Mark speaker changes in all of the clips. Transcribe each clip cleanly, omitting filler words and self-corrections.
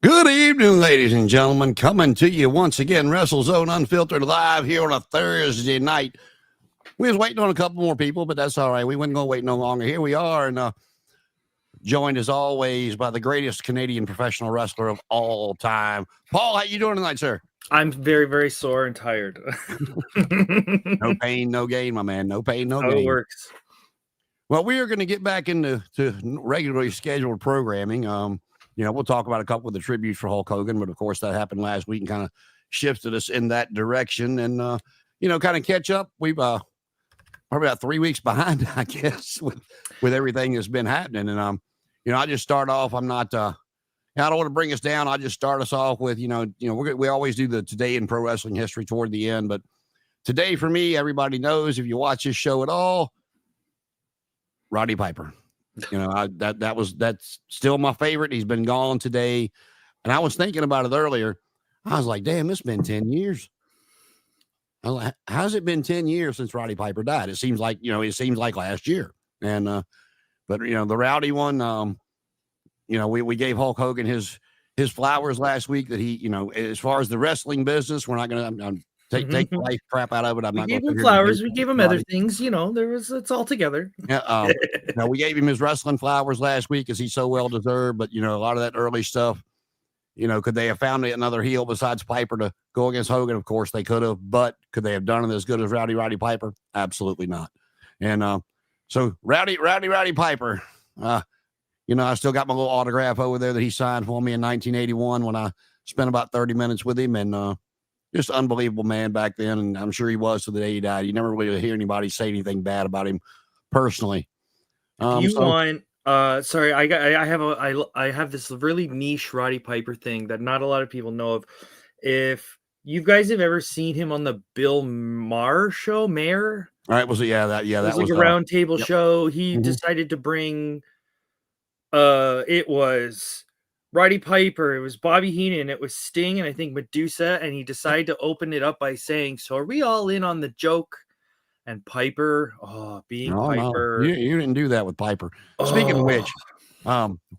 Speaker 1: Good evening, ladies and gentlemen. Coming to you once again, WrestleZone Unfiltered live here on a Thursday night. We was waiting on a couple more people, but that's all right. We wasn't going to wait no longer. Here we are, and joined as always by the greatest Canadian professional wrestler of all time. Paul, how you doing tonight, sir?
Speaker 2: I'm very, very sore and tired.
Speaker 1: No pain, no gain, my man. No pain, no gain.
Speaker 2: How it works.
Speaker 1: Well, we are going to get back into regularly scheduled programming. We'll talk about a couple of the tributes for Hulk Hogan, but of course that happened last week and kind of shifted us in that direction. And kind of catch up. We've probably about 3 weeks behind, I guess, with everything that's been happening. And I just start off. I'm not. I don't want to bring us down. I'll just start us off with we always do the today in pro wrestling history toward the end, but today for me, everybody knows if you watch this show at all, Roddy Piper. That's still my favorite. He's been gone today. And I was thinking about it earlier. I was like, damn, it's been 10 years. I was like, how's it been 10 years since Roddy Piper died? It seems like, last year. And, but the Rowdy one, we gave Hulk Hogan his flowers last week that he, as far as the wrestling business, we're not going to take the life crap out of it.
Speaker 2: We gave him flowers. We gave him other things. It's all together.
Speaker 1: Yeah. We gave him his wrestling flowers last week as he so well deserved. But, a lot of that early stuff, could they have found another heel besides Piper to go against Hogan? Of course they could have, but could they have done it as good as Roddy Piper? Absolutely not. And so Roddy Piper, I still got my little autograph over there that he signed for me in 1981 when I spent about 30 minutes with him. And just unbelievable man back then. And I'm sure he was to the day he died. You never really hear anybody say anything bad about him personally.
Speaker 2: I have this really niche Roddy Piper thing that not a lot of people know of. If you guys have ever seen him on the Bill Maher show,
Speaker 1: all right, was it? That was
Speaker 2: like a round table show. He decided to bring it was Roddy Piper, it was Bobby Heenan, it was Sting, and I think Medusa, and he decided to open it up by saying, "So are we all in on the joke?" And Piper, Piper.
Speaker 1: No. You didn't do that with Piper. Speaking of which,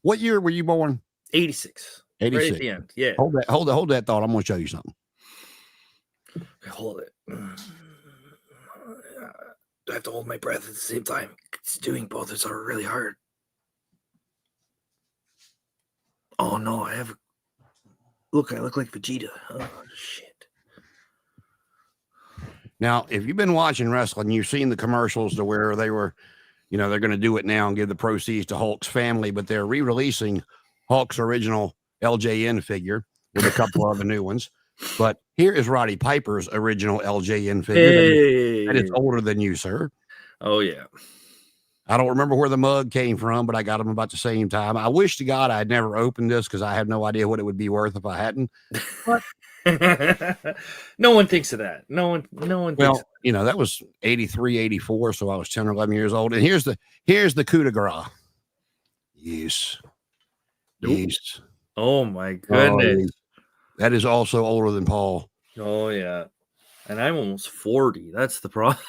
Speaker 1: what year were you born?
Speaker 2: 86.
Speaker 1: 86.
Speaker 2: Right at the end. Yeah.
Speaker 1: Hold that thought. I'm going to show you something.
Speaker 2: Hold it. I have to hold my breath at the same time. It's doing both is really hard. Oh no, I look like Vegeta. Oh shit.
Speaker 1: Now, if you've been watching wrestling, you've seen the commercials to where they were, they're going to do it now and give the proceeds to Hulk's family, but they're re-releasing Hulk's original LJN figure with a couple of the new ones. But here is Roddy Piper's original LJN figure. That is older than you, sir.
Speaker 2: Oh yeah.
Speaker 1: I don't remember where the mug came from, but I got them about the same time. I wish to God I had never opened this because I have no idea what it would be worth if I hadn't. But
Speaker 2: no one thinks of that. No one thinks.
Speaker 1: Well, that was 83, 84, so I was 10 or 11 years old. And here's the coup de grace. Yes. Yes.
Speaker 2: Oh my goodness.
Speaker 1: That is also older than Paul.
Speaker 2: Oh yeah. And I'm almost 40. That's the problem.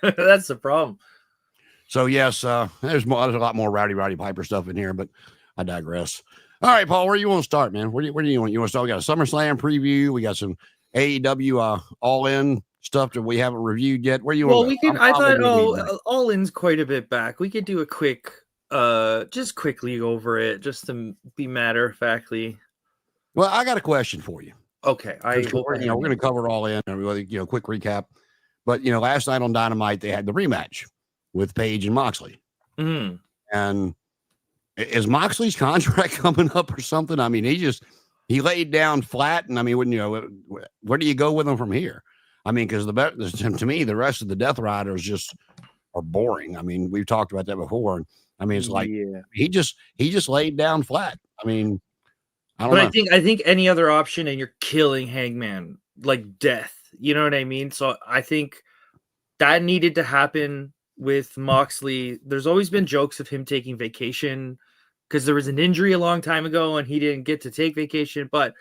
Speaker 2: That's the problem.
Speaker 1: So yes, there's a lot more Roddy Piper stuff in here, but I digress. All right, Paul, where do you want to start, man? Where do you want? You want to start? We got a SummerSlam preview. We got some AEW All In stuff that we haven't reviewed yet. Where do you want?
Speaker 2: Well, we can. I thought All In's quite a bit back. We could do a quick, just quickly over it, just to be matter of factly.
Speaker 1: Well, I got a question for you.
Speaker 2: Okay,
Speaker 1: we're going to cover All In. Quick recap. But last night on Dynamite they had the rematch with Page and Moxley.
Speaker 2: Mm-hmm.
Speaker 1: And is Moxley's contract coming up or something? I mean, he laid down flat, and I mean, where do you go with him from here? I mean, because to me, the rest of the Death Riders are boring. I mean, we've talked about that before. And I mean, it's like he just laid down flat. I mean, I don't know.
Speaker 2: I think any other option, and you're killing Hangman like death. You know what I mean? So I think that needed to happen with Moxley. There's always been jokes of him taking vacation because there was an injury a long time ago and he didn't get to take vacation. But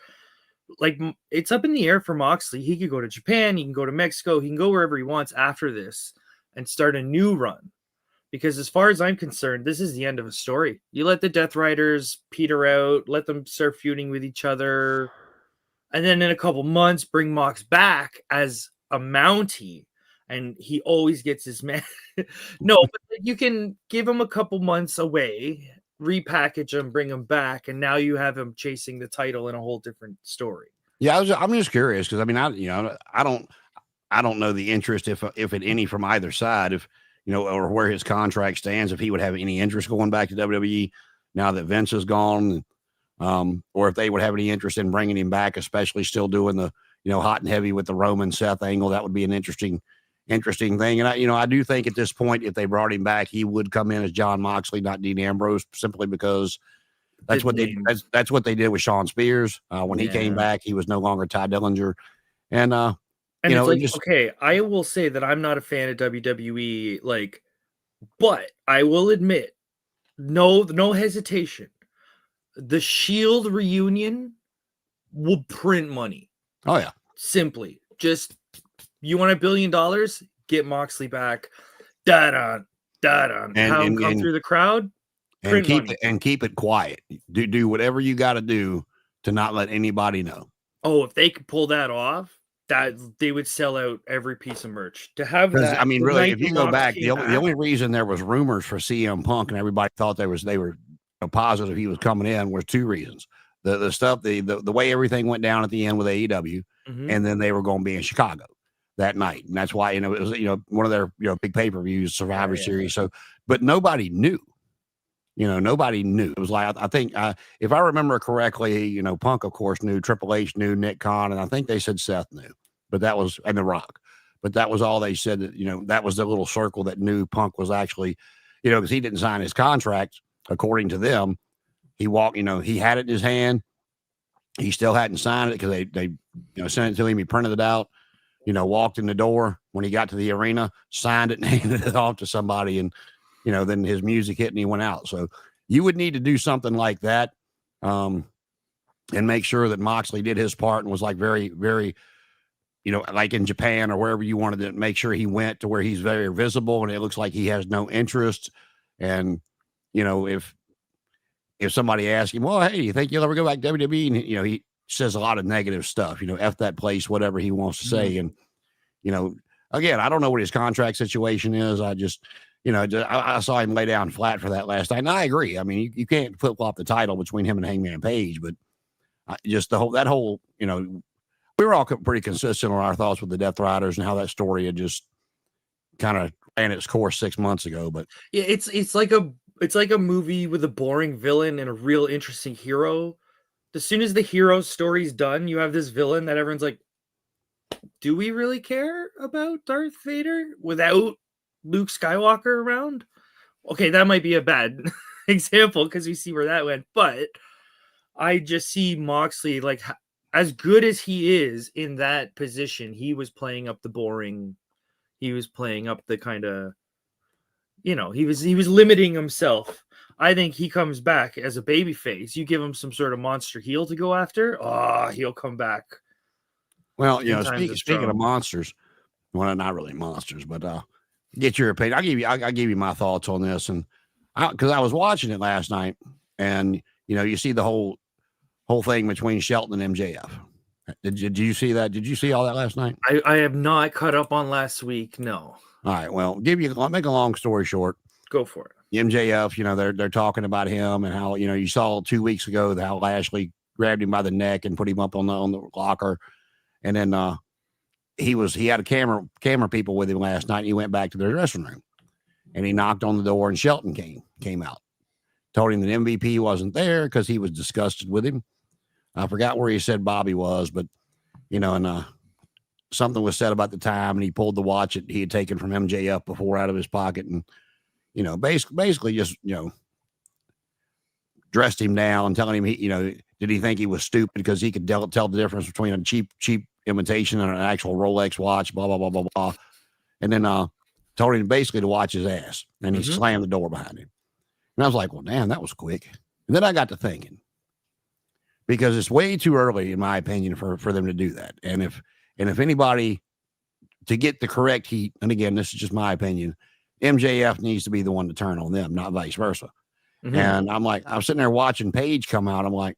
Speaker 2: like, it's up in the air for Moxley. He could go to Japan. He can go to Mexico. He can go wherever he wants after this and start a new run. Because as far as I'm concerned, this is the end of a story. You let the Death Riders peter out, let them start feuding with each other, and then in a couple months, bring Mox back as a Mountie, and he always gets his man. No, but you can give him a couple months away, repackage him, bring him back, and now you have him chasing the title in a whole different story.
Speaker 1: Yeah, I'm just curious because I mean, I don't know the interest if at any from either side, if or where his contract stands, if he would have any interest going back to WWE now that Vince is gone, or if they would have any interest in bringing him back, especially still doing the hot and heavy with the Roman Seth angle. That would be an interesting thing. And I do think at this point, if they brought him back, he would come in as John Moxley, not Dean Ambrose, simply because that's what they did with Shawn Spears when he came back. He was no longer Ty Dillinger, and
Speaker 2: it's okay. I will say that I'm not a fan of WWE, but I will admit, no hesitation, the Shield reunion will print money.
Speaker 1: Oh yeah,
Speaker 2: simply just you want $1 billion, get Moxley back. Come through the crowd.
Speaker 1: And keep it quiet. Do whatever you got to do to not let anybody know.
Speaker 2: Oh, if they could pull that off, that they would sell out every piece of merch. To have that,
Speaker 1: I mean, really, if you go back, the only reason there was rumors for CM Punk and everybody thought they were positive he was coming in was two reasons: the stuff, the way everything went down at the end with AEW, and then they were going to be in Chicago that night, and that's why it was one of their big pay-per-views, Survivor Series. So, but nobody knew. Nobody knew. It was like, I think, if I remember correctly, Punk, of course, knew, Triple H knew, Nick Khan, and I think they said Seth knew, but that was, and The Rock, but that was all they said. That, that was the little circle that knew Punk was actually, because he didn't sign his contract, according to them. He walked, he had it in his hand. He still hadn't signed it because they sent it to him. He printed it out, walked in the door when he got to the arena, signed it and handed it off to somebody, and then his music hit and he went out. So you would need to do something like that, and make sure that Moxley did his part and was like very, very, like in Japan or wherever you wanted to make sure he went to where he's very visible and it looks like he has no interest. And, if somebody asks him, well, hey, you think you'll ever go back to WWE? And, he says a lot of negative stuff, F that place, whatever he wants to say. And, again, I don't know what his contract situation is. I just, I saw him lay down flat for that last night. And I agree. I mean, you can't flip-flop the title between him and Hangman Page, but just that whole, we were all pretty consistent on our thoughts with the Death Riders and how that story had just kind of ran its course 6 months ago. But
Speaker 2: yeah, it's like a movie with a boring villain and a real interesting hero. As soon as the hero story's done, you have this villain that everyone's like, do we really care about Darth Vader without Luke Skywalker around? Okay, that might be a bad example because we see where that went, but I just see Moxley, like, as good as he is in that position, he was playing up the boring. He was playing up the kind of, he was limiting himself. I think he comes back as a babyface. You give him some sort of monster heel to go after, he'll come back.
Speaker 1: Well, speaking of monsters, well, not really monsters, but get your opinion. I'll give you my thoughts on this, and because I was watching it last night, and you see the whole thing between Shelton and MJF. Did you see that? Did you see all that last night?
Speaker 2: I have not caught up on last week. No.
Speaker 1: All right. Well, make a long story short.
Speaker 2: Go for it.
Speaker 1: MJF, they're talking about him and how you saw 2 weeks ago how Lashley grabbed him by the neck and put him up on the locker, and then he had a camera people with him last night. And he went back to their dressing room and he knocked on the door and Shelton came out, told him that MVP wasn't there because he was disgusted with him. I forgot where he said Bobby was, but and something was said about the time, and he pulled the watch that he had taken from MJF before out of his pocket, and basically just dressed him down, and telling him did he think he was stupid because he could tell the difference between a cheap imitation and an actual Rolex watch, blah blah blah blah blah, and then told him basically to watch his ass, and he slammed the door behind him. And I was like, well, damn, that was quick. And then I got to thinking, because it's way too early, in my opinion, for them to do that. And if anybody, to get the correct heat, and again, this is just my opinion, MJF needs to be the one to turn on them, not vice versa.
Speaker 2: Mhm.
Speaker 1: And I'm sitting there watching Paige come out. I'm like,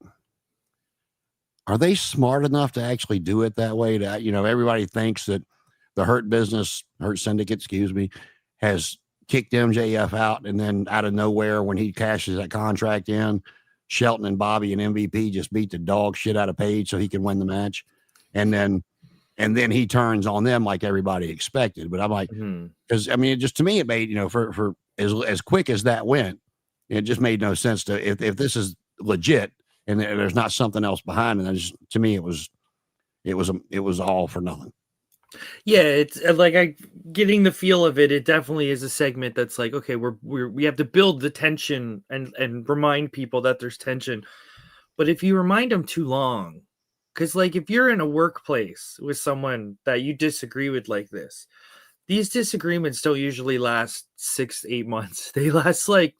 Speaker 1: are they smart enough to actually do it that way? That, everybody thinks that the Hurt Syndicate, excuse me, has kicked MJF out. And then out of nowhere, when he cashes that contract in, Shelton and Bobby and MVP just beat the dog shit out of Paige so he can win the match. And then he turns on them like everybody expected. But I'm like, because it just, to me, it made, for as quick as that went, it just made no sense to, if this is legit and there's not something else behind it. To me, it was all for nothing.
Speaker 2: Yeah, it's like getting the feel of it. It definitely is a segment that's like, okay, we have to build the tension and remind people that there's tension. But if you remind them too long, because like if you're in a workplace with someone that you disagree with like this, these disagreements don't usually last 6 to 8 months. They last like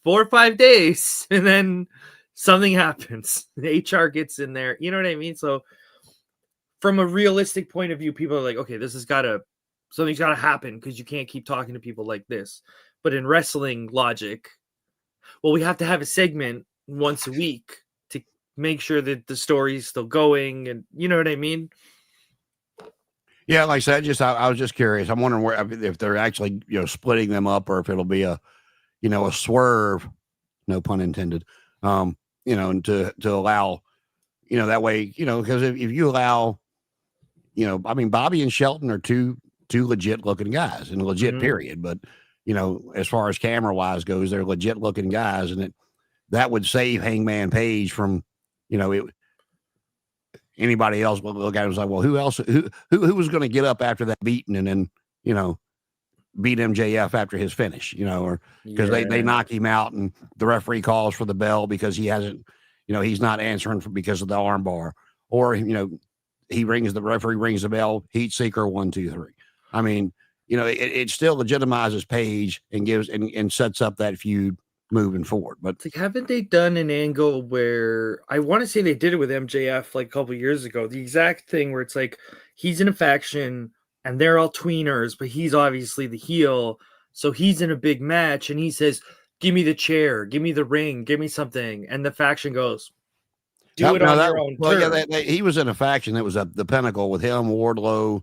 Speaker 2: 4 or 5 days, and then something happens. The HR gets in there. You know what I mean? So from a realistic point of view, people are like, okay, something's gotta happen because you can't keep talking to people like this. But in wrestling logic, well, we have to have a segment once a week to make sure that the story's still going, and you know what I mean?
Speaker 1: Yeah, like I said, I was just curious. I'm wondering if they're actually splitting them up, or if it'll be a swerve, no pun intended. And to allow, that way, because if you allow, Bobby and Shelton are two legit looking guys, and legit period. But as far as camera wise goes, they're legit looking guys, and that would save Hangman Page from, anybody else would look at it and was like, well, who else? Who was going to get up after that beating and then beat MJF after his finish? Or because they knock him out and the referee calls for the bell because he hasn't, he's not answering because of the arm bar, or the referee rings the bell, heat seeker 1, 2, 3. It still legitimizes Page and gives and sets up that feud moving forward. But
Speaker 2: like, haven't they done an angle where I want to say they did it with MJF like a couple years ago? The exact thing where it's like he's in a faction and they're all tweeners, but he's obviously the heel. So he's in a big match and he says, "Give me the chair, give me the ring, give me something." And the faction goes, "Do it on your own terms."
Speaker 1: Yeah, he was in a faction that was the Pinnacle with him, Wardlow,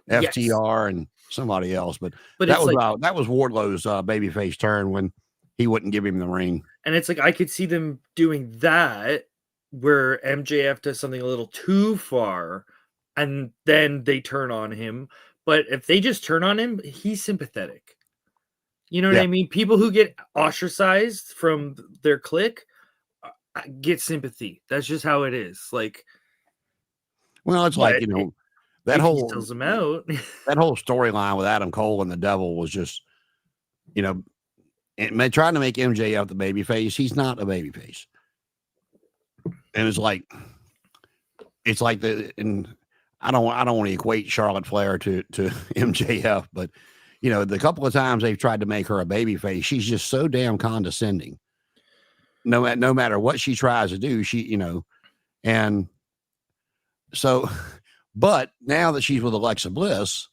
Speaker 1: FTR, and somebody else. But that was Wardlow's babyface turn when he wouldn't give him the ring.
Speaker 2: And it's like I could see them doing that where MJF does something a little too far and then they turn on him. But if they just turn on him, he's sympathetic. You know what I mean? People who get ostracized from their clique get sympathy. That's just how it is. Like,
Speaker 1: well, it's like, that whole
Speaker 2: tells them out.
Speaker 1: That whole storyline with Adam Cole and the Devil was just, trying to make MJF the babyface. He's not a babyface, and it's like and I don't want to equate Charlotte Flair to MJF, but the couple of times they've tried to make her a babyface, she's just so damn condescending. No matter what she tries to do, and so, but now that she's with Alexa Bliss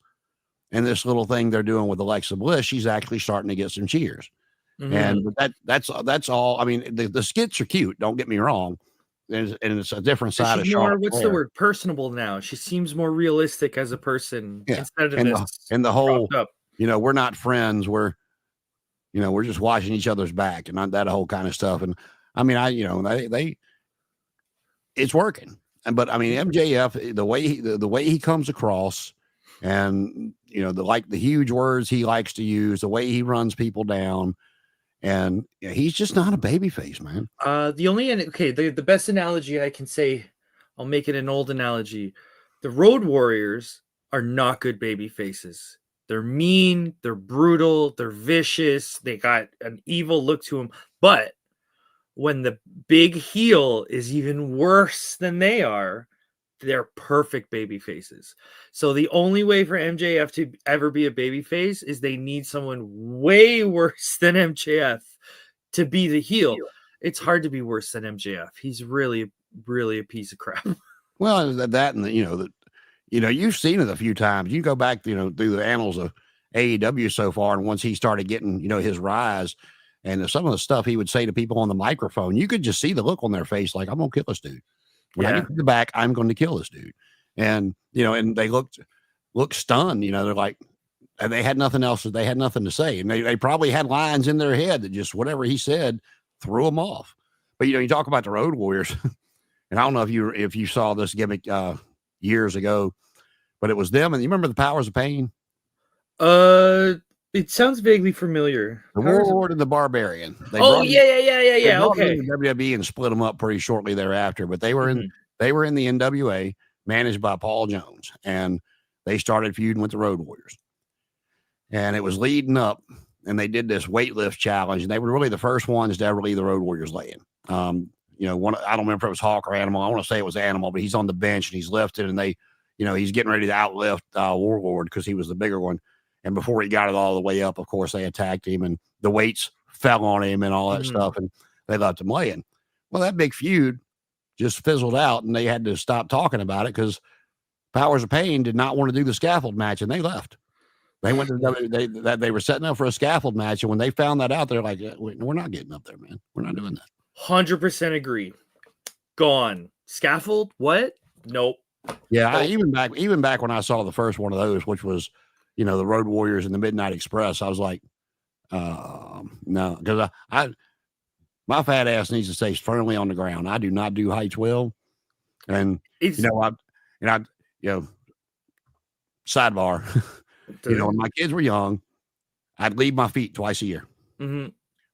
Speaker 1: and this little thing they're doing with Alexa Bliss, she's actually starting to get some cheers. And that's all. The skits are cute. Don't get me wrong. And it's a different side of Charlotte.
Speaker 2: What's the word? Personable now. She seems more realistic as a person instead of
Speaker 1: and the whole, we're not friends. We're just watching each other's back and that whole kind of stuff. And it's working. But MJF, the way he comes across, and the huge words he likes to use, the way he runs people down, and he's just not a babyface, man.
Speaker 2: The best analogy I can say, I'll make it an old analogy. The Road Warriors are not good baby faces. They're mean, they're brutal, they're vicious, they got an evil look to them. But when the big heel is even worse than they are, they're perfect baby faces. So the only way for MJF to ever be a baby face is they need someone way worse than MJF to be the heel. It's hard to be worse than MJF. He's really, really a piece of crap.
Speaker 1: Well, that and you've seen it a few times. You go back, through the annals of AEW so far. And once he started getting, his rise and some of the stuff he would say to people on the microphone, you could just see the look on their face. Like, I'm going to kill this dude. When I get to the back, I'm going to kill this dude. And, and they looked stunned, they're like, and they had nothing else. They had nothing to say. And they probably had lines in their head that just whatever he said threw them off. But, you talk about the Road Warriors. And I don't know if you saw this gimmick years ago, but it was them. And you remember the Powers of Pain?
Speaker 2: It sounds vaguely familiar.
Speaker 1: The Warlord and the Barbarian.
Speaker 2: Yeah. Okay.
Speaker 1: WWE and split them up pretty shortly thereafter. But they were in the NWA, managed by Paul Jones, and they started feuding with the Road Warriors. And it was leading up, and they did this weightlift challenge, and they were really the first ones to ever leave the Road Warriors laying. I don't remember if it was Hawk or Animal. I want to say it was Animal, but he's on the bench and he's lifted, and they, he's getting ready to outlift Warlord because he was the bigger one. And before he got it all the way up, of course, they attacked him, and the weights fell on him and all that stuff, and they left him laying. Well, that big feud just fizzled out, and they had to stop talking about it because Powers of Pain did not want to do the scaffold match, and they left. They went to they were setting up for a scaffold match, and when they found that out, they're like, "We're not getting up there, man. We're not doing that."
Speaker 2: 100% agree. Gone. Scaffold? What? Nope.
Speaker 1: Yeah, even back when I saw the first one of those, which was, the Road Warriors and the Midnight Express, I was like, no, because my fat ass needs to stay firmly on the ground. I do not do heights well, and sidebar. When my kids were young, I'd leave my feet twice a year.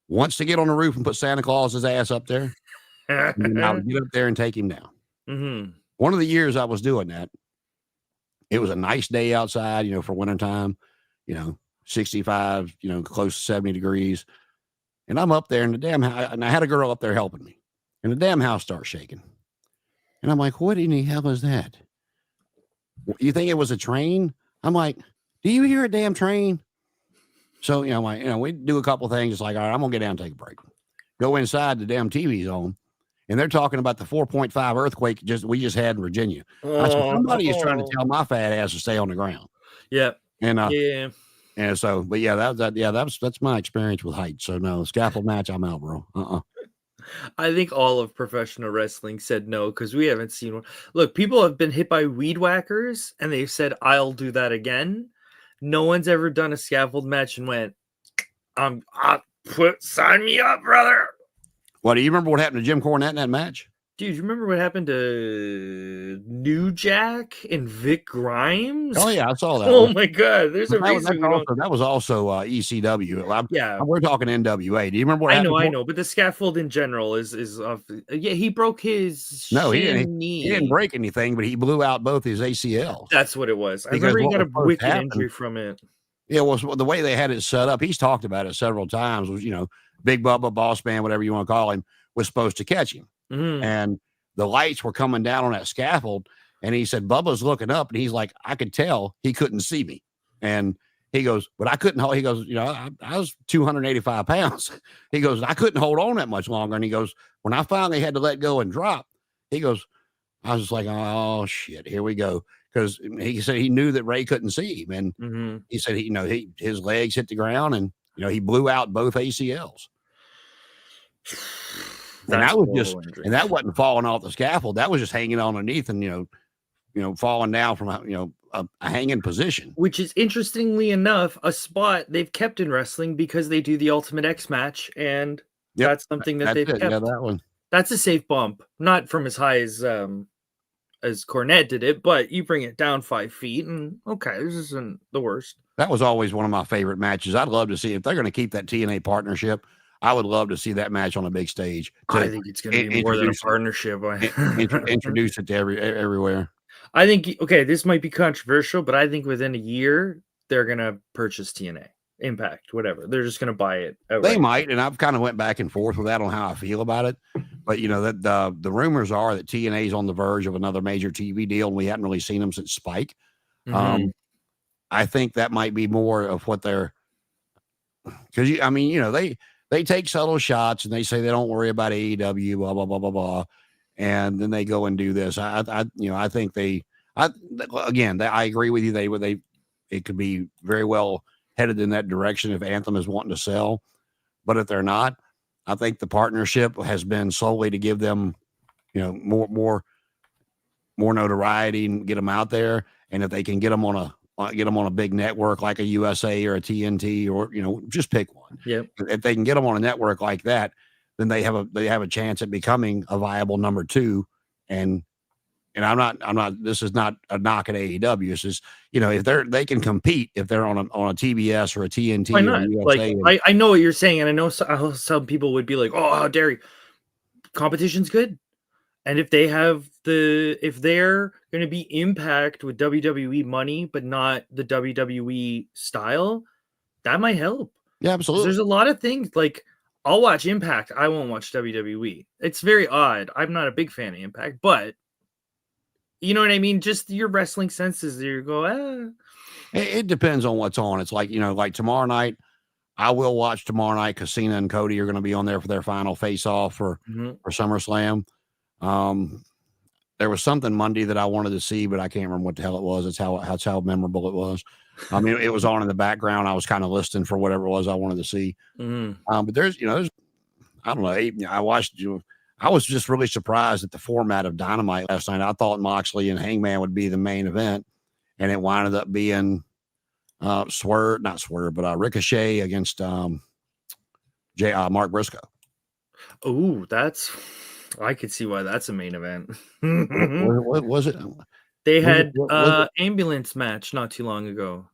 Speaker 1: Once to get on the roof and put Santa Claus's ass up there, and then I would get up there and take him down. One of the years I was doing that, it was a nice day outside, for wintertime, 65, close to 70 degrees. And I'm up there in the damn house, and I had a girl up there helping me, and the damn house starts shaking. And I'm like, what in the hell is that? You think it was a train? I'm like, do you hear a damn train? So, we do a couple of things. It's like, all right, I'm going to get down and take a break. Go inside, the damn TV's on, and they're talking about the 4.5 earthquake we just had in Virginia. I said, somebody is trying to tell my fat ass to stay on the ground.
Speaker 2: Yeah.
Speaker 1: And,
Speaker 2: yeah.
Speaker 1: And so, but yeah, that's my experience with heights. So no, scaffold match, I'm out, bro.
Speaker 2: I think all of professional wrestling said no because we haven't seen one. Look, people have been hit by weed whackers and they've said, I'll do that again. No one's ever done a scaffold match and went, sign me up, brother.
Speaker 1: What, do you remember what happened to Jim Cornette in that match?
Speaker 2: Dude, you remember what happened to New Jack and Vic Grimes?
Speaker 1: Oh, yeah, I saw that.
Speaker 2: Oh, my God. There's a reason.
Speaker 1: That was also ECW.
Speaker 2: Yeah.
Speaker 1: We're talking NWA. Do you remember what happened?
Speaker 2: I know. But the scaffold in general is yeah, he broke his
Speaker 1: he didn't break anything, but he blew out both his ACLs.
Speaker 2: That's what it was. I remember he got a wicked injury from it.
Speaker 1: Yeah, well, the way they had it set up, he's talked about it several times, was, Big Bubba, Boss Man, whatever you want to call him, was supposed to catch him. And the lights were coming down on that scaffold, and he said Bubba's looking up, and he's like, I could tell he couldn't see me. And he goes, but I couldn't hold. He goes, I was 285 pounds. He goes, I couldn't hold on that much longer. And he goes, when I finally had to let go and drop, he goes, I was just like, oh shit, here we go. Because he said he knew that Ray couldn't see him, and he said his legs hit the ground, and he blew out both ACLs. And that wasn't falling off the scaffold. That was just hanging underneath and, falling down from a hanging position.
Speaker 2: Which is, interestingly enough, a spot they've kept in wrestling because they do the Ultimate X match. And that's something that they've kept.
Speaker 1: Yeah, that one.
Speaker 2: That's a safe bump. Not from as high as Cornette did it, but you bring it down 5 feet and okay, this isn't the worst.
Speaker 1: That was always one of my favorite matches. I'd love to see if they're going to keep that TNA partnership. I would love to see that match on a big stage.
Speaker 2: I think it's going to be more than a partnership.
Speaker 1: Introduce it to everywhere.
Speaker 2: I think, this might be controversial, but I think within a year, they're going to purchase TNA, Impact, whatever. They're just going to buy it outright.
Speaker 1: They might, and I've kind of went back and forth with that on how I feel about it. But, that the rumors are that TNA is on the verge of another major TV deal, and we hadn't really seen them since Spike. I think that might be more of what they're – because, they take subtle shots and they say they don't worry about AEW, blah, blah, blah, blah, blah. And then they go and do this. I think I agree with you. It could be very well headed in that direction if Anthem is wanting to sell. But if they're not, I think the partnership has been solely to give them, more notoriety and get them out there. And if they can get them on a big network like a USA or a TNT or just pick one.
Speaker 2: Yep.
Speaker 1: If they can get them on a network like that, then they have a chance at becoming a viable number two. And I'm not. This is not a knock at AEW. This is if they can compete if they're on a TBS or a TNT.
Speaker 2: Why not?
Speaker 1: Or USA.
Speaker 2: Like I know what you're saying, and I know some people would be like, "Oh, how dare you?" Competition's good, and if they're going to be Impact with WWE money, but not the WWE style, that might help.
Speaker 1: Yeah, absolutely.
Speaker 2: There's a lot of things like I'll watch Impact. I won't watch WWE. It's very odd. I'm not a big fan of Impact, but you know what I mean? Just your wrestling senses. You go,
Speaker 1: It depends on what's on. It's like, like tomorrow night, I will watch tomorrow night because Cena and Cody are going to be on there for their final face-off for SummerSlam. There was something Monday that I wanted to see, but I can't remember what the hell it was. That's how memorable it was. I mean, it was on in the background. I was kind of listening for whatever it was I wanted to see. But there's, I don't know. I was just really surprised at the format of Dynamite last night. I thought Moxley and Hangman would be the main event, and it wound up being Ricochet against Mark Briscoe.
Speaker 2: Oh, I could see why that's a main event.
Speaker 1: What was it?
Speaker 2: They had ambulance match not too long ago.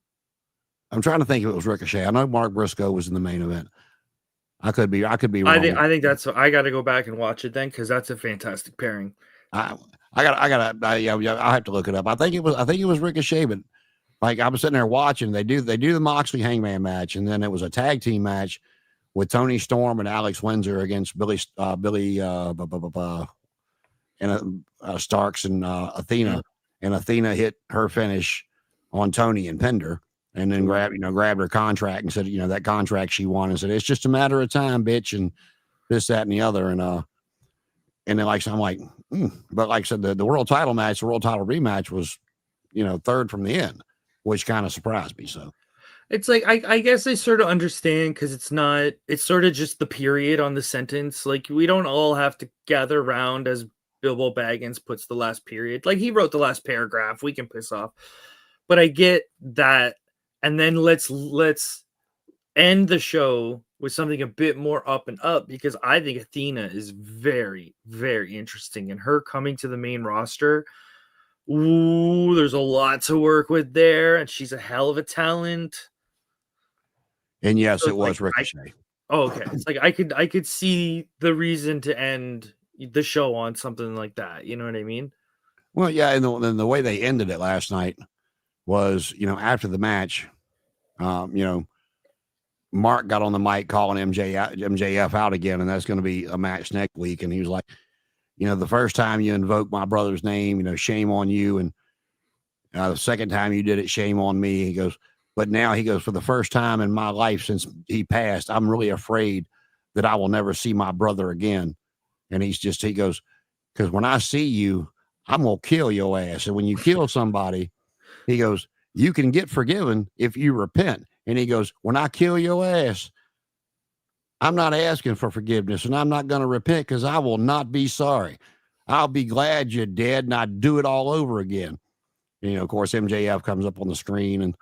Speaker 1: I'm trying to think if it was Ricochet. I know Mark Briscoe was in the main event. I could be wrong.
Speaker 2: I think I got to go back and watch it then because that's a fantastic pairing.
Speaker 1: I'll have to look it up. I think it was Ricochet, but like I was sitting there watching. They do the Moxley Hangman match, and then it was a tag team match with Tony Storm and Alex Windsor against Billy Starks and Athena, and Athena hit her finish on Tony and pinned her. And then grabbed her contract and said, that contract she won, and said, it's just a matter of time, bitch, and this, that, and the other. And then I'm like, but like I said, the world title match, the world title rematch was, third from the end, which kind of surprised me. So
Speaker 2: it's like, I guess I sort of understand because it's sort of just the period on the sentence. Like we don't all have to gather around as Bilbo Baggins puts the last period. Like he wrote the last paragraph, we can piss off, but I get that. And then let's end the show with something a bit more up and up because I think Athena is very, very interesting. And her coming to the main roster, there's a lot to work with there. And she's a hell of a talent.
Speaker 1: And yes, so it was Ricochet.
Speaker 2: Okay. It's like I could see the reason to end the show on something like that. You know what I mean?
Speaker 1: Well, yeah. And then the way they ended it last night was, after the match, Mark got on the mic calling MJF out again, and that's going to be a match next week. And he was like, the first time you invoked my brother's name, shame on you. And the second time you did it, shame on me. He goes, but now he goes, for the first time in my life since he passed, I'm really afraid that I will never see my brother again. And he goes, because when I see you, I'm going to kill your ass. And when you kill somebody, he goes, you can get forgiven if you repent. And he goes, when I kill your ass, I'm not asking for forgiveness and I'm not going to repent because I will not be sorry. I'll be glad you're dead and I'd do it all over again. And, of course, MJF comes up on the screen, and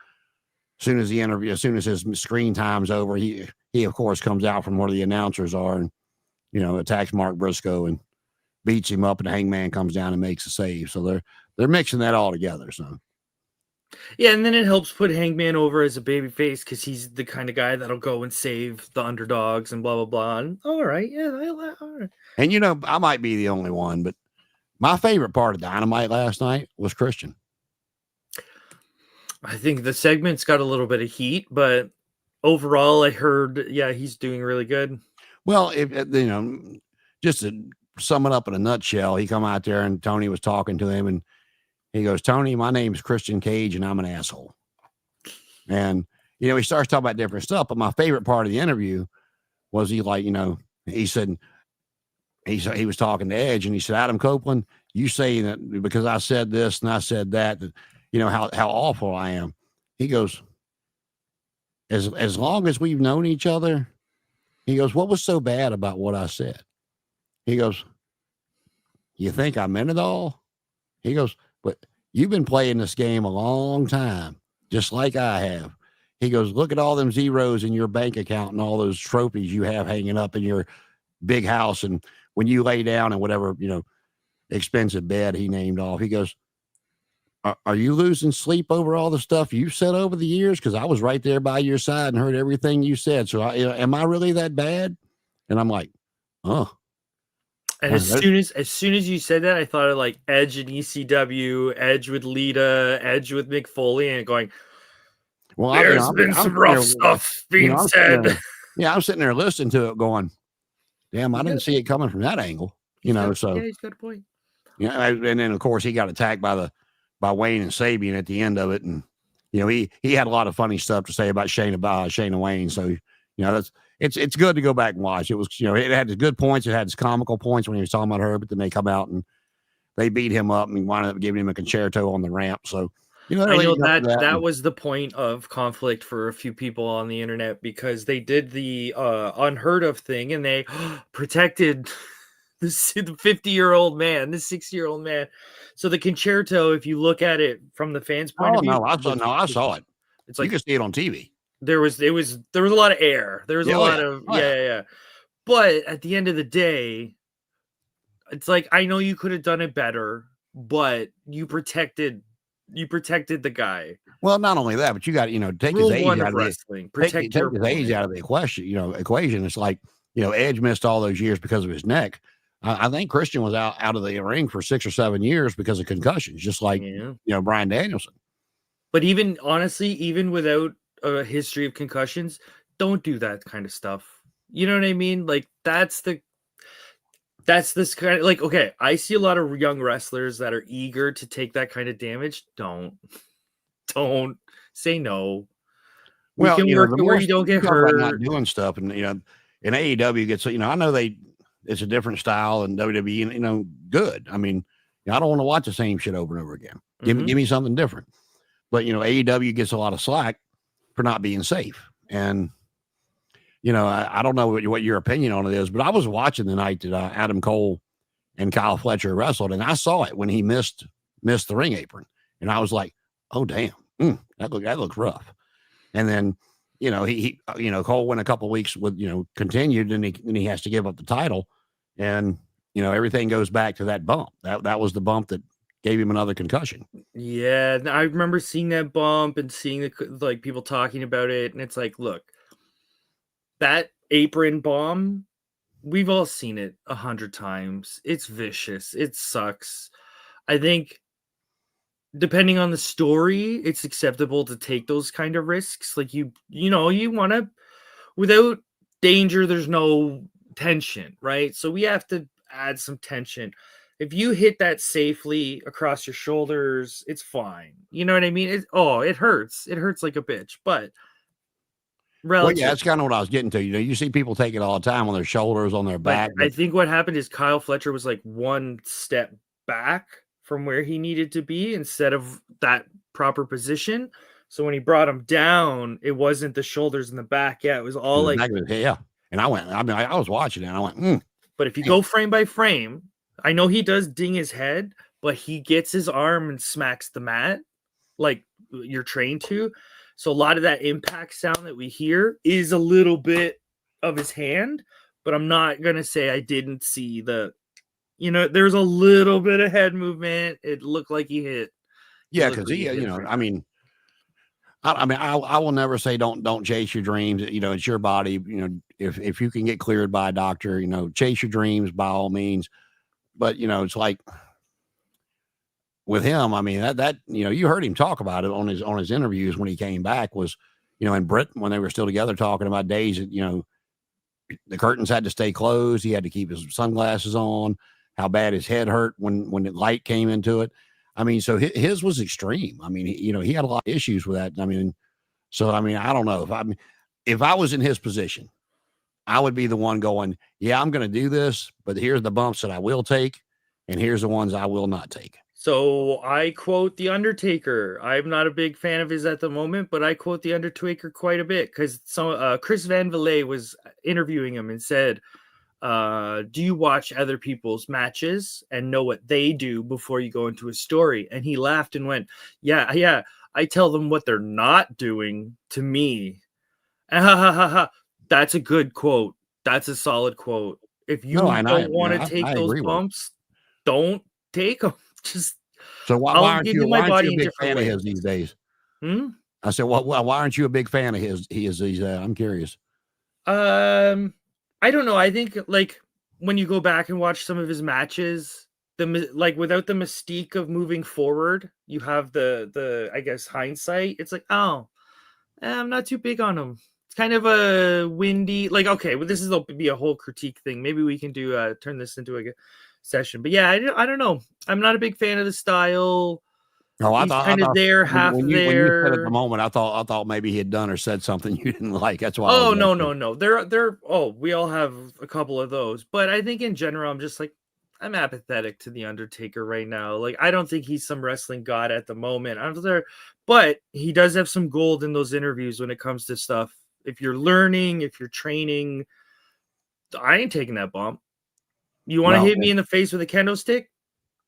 Speaker 1: as soon as his screen time's over, he of course comes out from where the announcers are and, attacks Mark Briscoe and beats him up, and Hangman comes down and makes a save. So they're mixing that all together. So.
Speaker 2: Yeah, and then it helps put Hangman over as a babyface because he's the kind of guy that'll go and save the underdogs and blah, blah, blah. And, all right.
Speaker 1: And, I might be the only one, but my favorite part of Dynamite last night was Christian.
Speaker 2: I think the segment's got a little bit of heat, but overall I heard, he's doing really good.
Speaker 1: Well, just to sum it up in a nutshell, he come out there and Tony was talking to him and he goes, Tony, my name's Christian Cage and I'm an asshole. And, he starts talking about different stuff. But my favorite part of the interview was he said, he was talking to Edge and he said, Adam Copeland, you say that because I said this and I said that, how awful I am. He goes, as long as we've known each other, he goes, what was so bad about what I said? He goes, you think I meant it all? He goes, but you've been playing this game a long time, just like I have. He goes, look at all them zeros in your bank account and all those trophies you have hanging up in your big house. And when you lay down in whatever, expensive bed he named off, he goes, are you losing sleep over all the stuff you've said over the years? Because I was right there by your side and heard everything you said. So am I really that bad? And I'm like, oh.
Speaker 2: And as soon as you said that, I thought of like Edge and ECW, Edge with Lita, Edge with Mick Foley, and going, well, there's been some rough stuff being said.
Speaker 1: I'm sitting there listening to it going, damn, I didn't see it coming from that angle. So
Speaker 2: yeah, he's got a point.
Speaker 1: And then of course he got attacked by Wayne and Sabian at the end of it. And, he had a lot of funny stuff to say about Shayna Wayne. So, it's good to go back and watch. It was, it had its good points. It had its comical points when he was talking about her, but then they come out and they beat him up and wound up giving him a concerto on the ramp. So,
Speaker 2: I know that was the point of conflict for a few people on the internet, because they did the unheard of thing and they protected the 50-year-old man, the 60-year-old man. So the concerto, if you look at it from the fans' point of view,
Speaker 1: I saw it. It's like you can see it on TV.
Speaker 2: There was a lot of air. There was a lot of yeah. But at the end of the day, it's like, I know you could have done it better, but you protected the guy.
Speaker 1: Well, not only that, but you got take his age out of wrestling. Take his age out of the equation. It's like Edge missed all those years because of his neck. I think Christian was out of the ring for 6 or 7 years because of concussions, just like Bryan Danielson. But
Speaker 2: even without a history of concussions, don't do that kind of stuff. You know what I mean? Like that's this kind of, like, okay, I see a lot of young wrestlers that are eager to take that kind of damage. Don't say no.
Speaker 1: Well, the more you don't get hurt, not doing stuff, and in AEW gets, I know it's a different style, and WWE, good. I mean, I don't want to watch the same shit over and over again. Give me something different. But AEW gets a lot of slack for not being safe, and I don't know what your opinion on it is, but I was watching the night that Adam Cole and Kyle Fletcher wrestled, and I saw it when he missed the ring apron, and I was like, oh damn, that looks rough. And then he Cole went a couple of weeks with continued, and he has to give up the title, and everything goes back to that bump. That was the bump that gave him another concussion.
Speaker 2: Yeah, I remember seeing that bump and seeing like people talking about it, and it's like, look, that apron bomb, we've all seen it 100 times. It's vicious. It sucks. I think depending on the story, it's acceptable to take those kind of risks. Like you want to, without danger, there's no tension, right? So we have to add some tension. If you hit that safely across your shoulders, it's fine. You know what I mean? It hurts. It hurts like a bitch, but relative.
Speaker 1: Well, yeah, that's kind of what I was getting to. You see people take it all the time on their shoulders, on their back.
Speaker 2: I think what happened is Kyle Fletcher was like one step back from where he needed to be instead of that proper position. So when he brought him down, it wasn't the shoulders and the back. Yeah, it was all like,
Speaker 1: yeah. And I was watching it and I went,
Speaker 2: But if you go frame by frame, I know he does ding his head, but he gets his arm and smacks the mat like you're trained to. So a lot of that impact sound that we hear is a little bit of his hand, but I'm not going to say I didn't see there's a little bit of head movement. It looked like he hit.
Speaker 1: Yeah, because I will never say don't chase your dreams. It's your body. If you can get cleared by a doctor, chase your dreams by all means. But it's like with him, I mean that you heard him talk about it on his interviews when he came back, was in Britain when they were still together, talking about days that the curtains had to stay closed, he had to keep his sunglasses on, how bad his head hurt when the light came into it. I mean, so his was extreme. I mean, he had a lot of issues with that. I mean, I don't know if I was in his position, I would be the one going, yeah, I'm going to do this, but here's the bumps that I will take, and here's the ones I will not take.
Speaker 2: So I quote The Undertaker. I'm not a big fan of his at the moment, but I quote The Undertaker quite a bit because Chris Van Vliet was interviewing him and said, do you watch other people's matches and know what they do before you go into a story? And he laughed and went, yeah, I tell them what they're not doing to me. That's a good quote. That's a solid quote. If you don't want to take those bumps, don't take them. Just
Speaker 1: so why aren't you a big fan of his these days? I said, why aren't you a big fan of his? I'm curious.
Speaker 2: I don't know. I think like when you go back and watch some of his matches, without the mystique of moving forward, you have the I guess hindsight. It's like, oh, I'm not too big on him. It's kind of a windy, like, okay, well, this is be a whole critique thing. Maybe we can do turn this into a session. But yeah, I don't know. I'm not a big fan of the style.
Speaker 1: No,
Speaker 2: I thought half there.
Speaker 1: When you said at the moment, I thought maybe he had done or said something you didn't like. That's why.
Speaker 2: Oh no. They're we all have a couple of those, but I think in general, I'm just like, I'm apathetic to the Undertaker right now. Like, I don't think he's some wrestling god at the moment. I'm there, but he does have some gold in those interviews when it comes to stuff. If you're learning, if you're training, I ain't taking that bump. You want to hit me in the face with a kendo stick?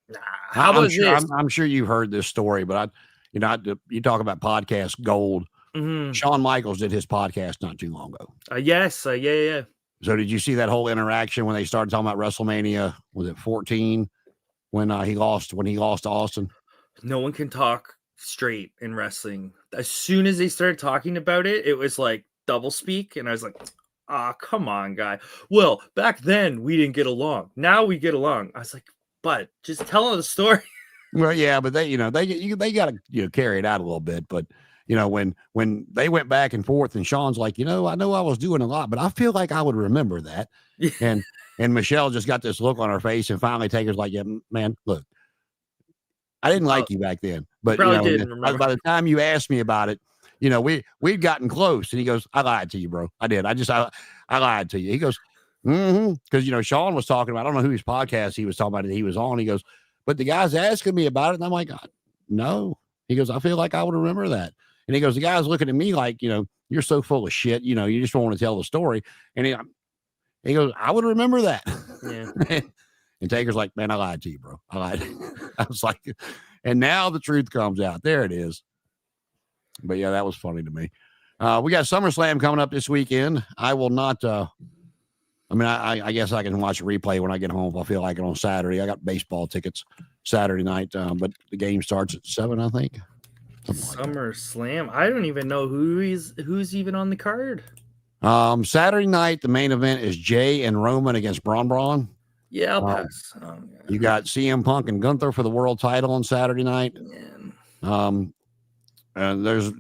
Speaker 2: Nah. How about this?
Speaker 1: I'm sure you've heard this story, but you talk about podcast gold.
Speaker 2: Mm-hmm.
Speaker 1: Shawn Michaels did his podcast not too long ago.
Speaker 2: Yes. Yeah.
Speaker 1: So did you see that whole interaction when they started talking about WrestleMania? Was it 14 when he lost to Austin?
Speaker 2: No one can talk straight in wrestling. As soon as they started talking about it, it was like double speak, and I was like, come on, guy. Well, back then we didn't get along. Now we get along. I was like, but just tell the story.
Speaker 1: Well, yeah, but they got to carry it out a little bit. But when they went back and forth, and Shawn's like, I know I was doing a lot, but I feel like I would remember that. and Michelle just got this look on her face, and finally Taker's like, yeah, man, look, I didn't like you back then, but by the time you asked me about it, we'd gotten close. And he goes, I lied to you, bro. I did. I lied to you. He goes, because Shawn was talking about, I don't know whose podcast he was talking about that he was on. He goes, but the guy's asking me about it, and I'm like, no. He goes, I feel like I would remember that. And he goes, the guy's looking at me like, you're so full of shit. You just don't want to tell the story. And he goes, I would remember that.
Speaker 2: Yeah.
Speaker 1: And Taker's like, man, I lied to you, bro. I lied. I was like, and now the truth comes out. There it is. But yeah, that was funny to me. We got SummerSlam coming up this weekend. I will not, I guess I can watch a replay when I get home if I feel like it on Saturday. I got baseball tickets Saturday night, but the game starts at 7, I think.
Speaker 2: SummerSlam. I don't even know who's even on the card.
Speaker 1: Saturday night, the main event is Jay and Roman against Braun.
Speaker 2: Yeah, I'll pass.
Speaker 1: You got CM Punk and Gunther for the world title on Saturday night. And there's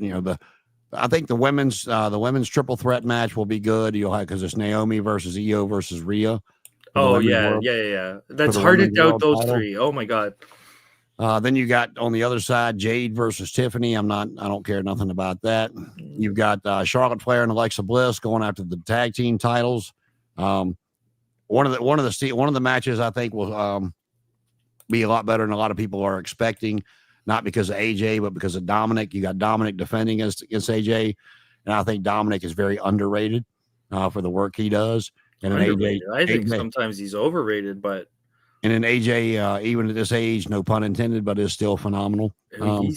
Speaker 1: I think the women's triple threat match will be good. You'll have, because it's Naomi versus Io versus Rhea.
Speaker 2: Oh yeah. That's hard to doubt those three. Oh my god.
Speaker 1: Then you got on the other side Jade versus Tiffany. I don't care nothing about that. You've got Charlotte Flair and Alexa Bliss going after the tag team titles. One of the matches I think will be a lot better than a lot of people are expecting. Not because of AJ, but because of Dominic. You got Dominic defending against AJ, and I think Dominic is very underrated for the work he does. And
Speaker 2: AJ, I think sometimes he's overrated, but
Speaker 1: then AJ, even at this age, no pun intended, but is still phenomenal.
Speaker 2: Oh my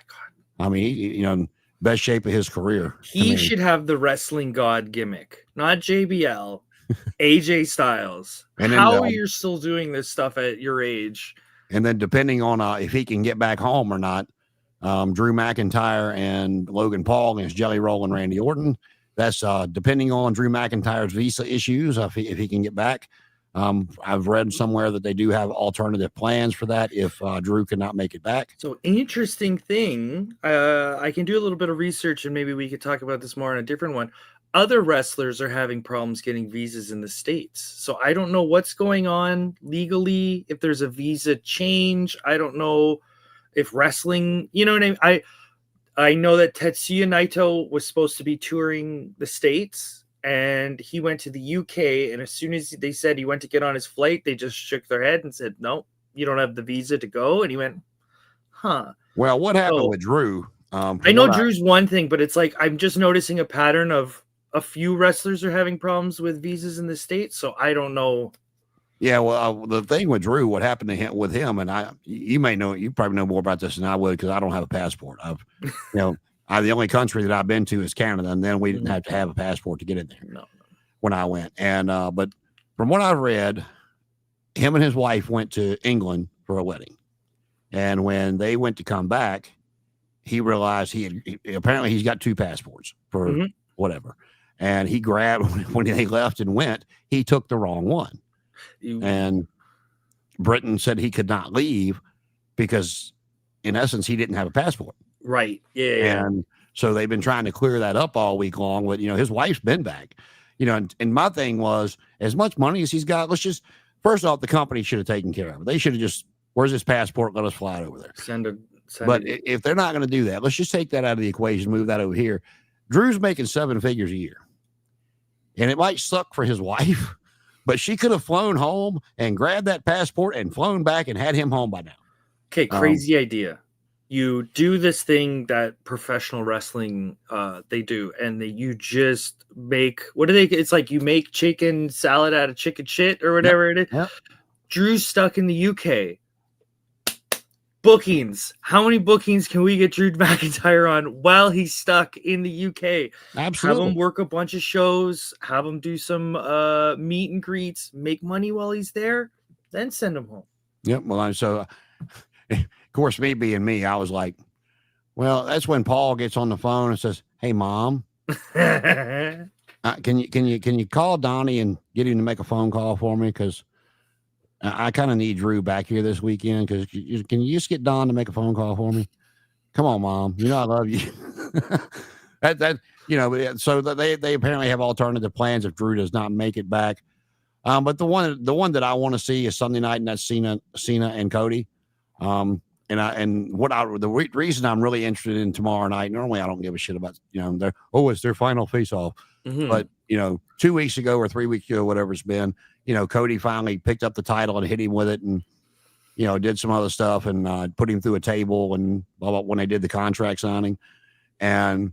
Speaker 2: god!
Speaker 1: I mean, best shape of his career.
Speaker 2: He should have the wrestling god gimmick, not JBL, AJ Styles. And then, how are you still doing this stuff at your age?
Speaker 1: And then depending on if he can get back home or not, Drew McIntyre and Logan Paul against Jelly Roll and Randy Orton. That's depending on Drew McIntyre's visa issues, if he can get back. I've read somewhere that they do have alternative plans for that if Drew cannot make it back.
Speaker 2: So interesting thing. I can do a little bit of research and maybe we could talk about this more on a different one. Other wrestlers are having problems getting visas in the States. So I don't know what's going on legally, if there's a visa change. I don't know if wrestling, you know what I mean? I know that Tetsuya Naito was supposed to be touring the States and he went to the UK. And as soon as they said he went to get on his flight, they just shook their head and said, no, you don't have the visa to go. And he went, huh.
Speaker 1: Well, what happened
Speaker 2: So,
Speaker 1: with Drew?
Speaker 2: I know Drew's one thing, but it's like I'm just noticing a pattern of a few wrestlers are having problems with visas in the States. So I don't know.
Speaker 1: Yeah, well, the thing with Drew, what happened to him and you may know, you probably know more about this than I would because I don't have a passport. The only country that I've been to is Canada, and then we didn't have to have a passport to get in there.
Speaker 2: No.
Speaker 1: When I went, and but from what I've read, him and his wife went to England for a wedding, and when they went to come back, he realized apparently he's got 2 passports for whatever, and he grabbed when they left and went, he took the wrong one. And Britain said he could not leave because, in essence, he didn't have a passport.
Speaker 2: Right. Yeah.
Speaker 1: And so they've been trying to clear that up all week long. But his wife's been back. And my thing was, as much money as he's got, first off, the company should have taken care of it. They should have just, where's his passport? Let us fly it over there. But if they're not going to do that, let's just take that out of the equation, move that over here. Drew's making 7 figures a year, and it might suck for his wife. But she could have flown home and grabbed that passport and flown back and had him home by now.
Speaker 2: Okay, crazy idea. You do this thing that professional wrestling they do, and you just make it's like you make chicken salad out of chicken shit or whatever it is.
Speaker 1: Yep.
Speaker 2: Drew's stuck in the UK. Bookings. How many bookings can we get Drew McIntyre on while he's stuck in the UK?
Speaker 1: Absolutely.
Speaker 2: Have him work a bunch of shows, have him do some meet and greets, make money while he's there, then send him home.
Speaker 1: Yep. Well, so of course, me being me, I was like, well, that's when Paul gets on the phone and says, "Hey, Mom, can you call Donnie and get him to make a phone call for me? Because I kind of need Drew back here this weekend. Because can you just get Don to make a phone call for me? Come on, Mom. I love you." So they apparently have alternative plans if Drew does not make it back. But the one that I want to see is Sunday night, and that's Cena and Cody. The reason I'm really interested in tomorrow night. Normally, I don't give a shit about it's their final face off.
Speaker 2: Mm-hmm.
Speaker 1: But 2 weeks ago or 3 weeks ago, whatever it's been, Cody finally picked up the title and hit him with it, and did some other stuff and put him through a table and blah, blah, when they did the contract signing. And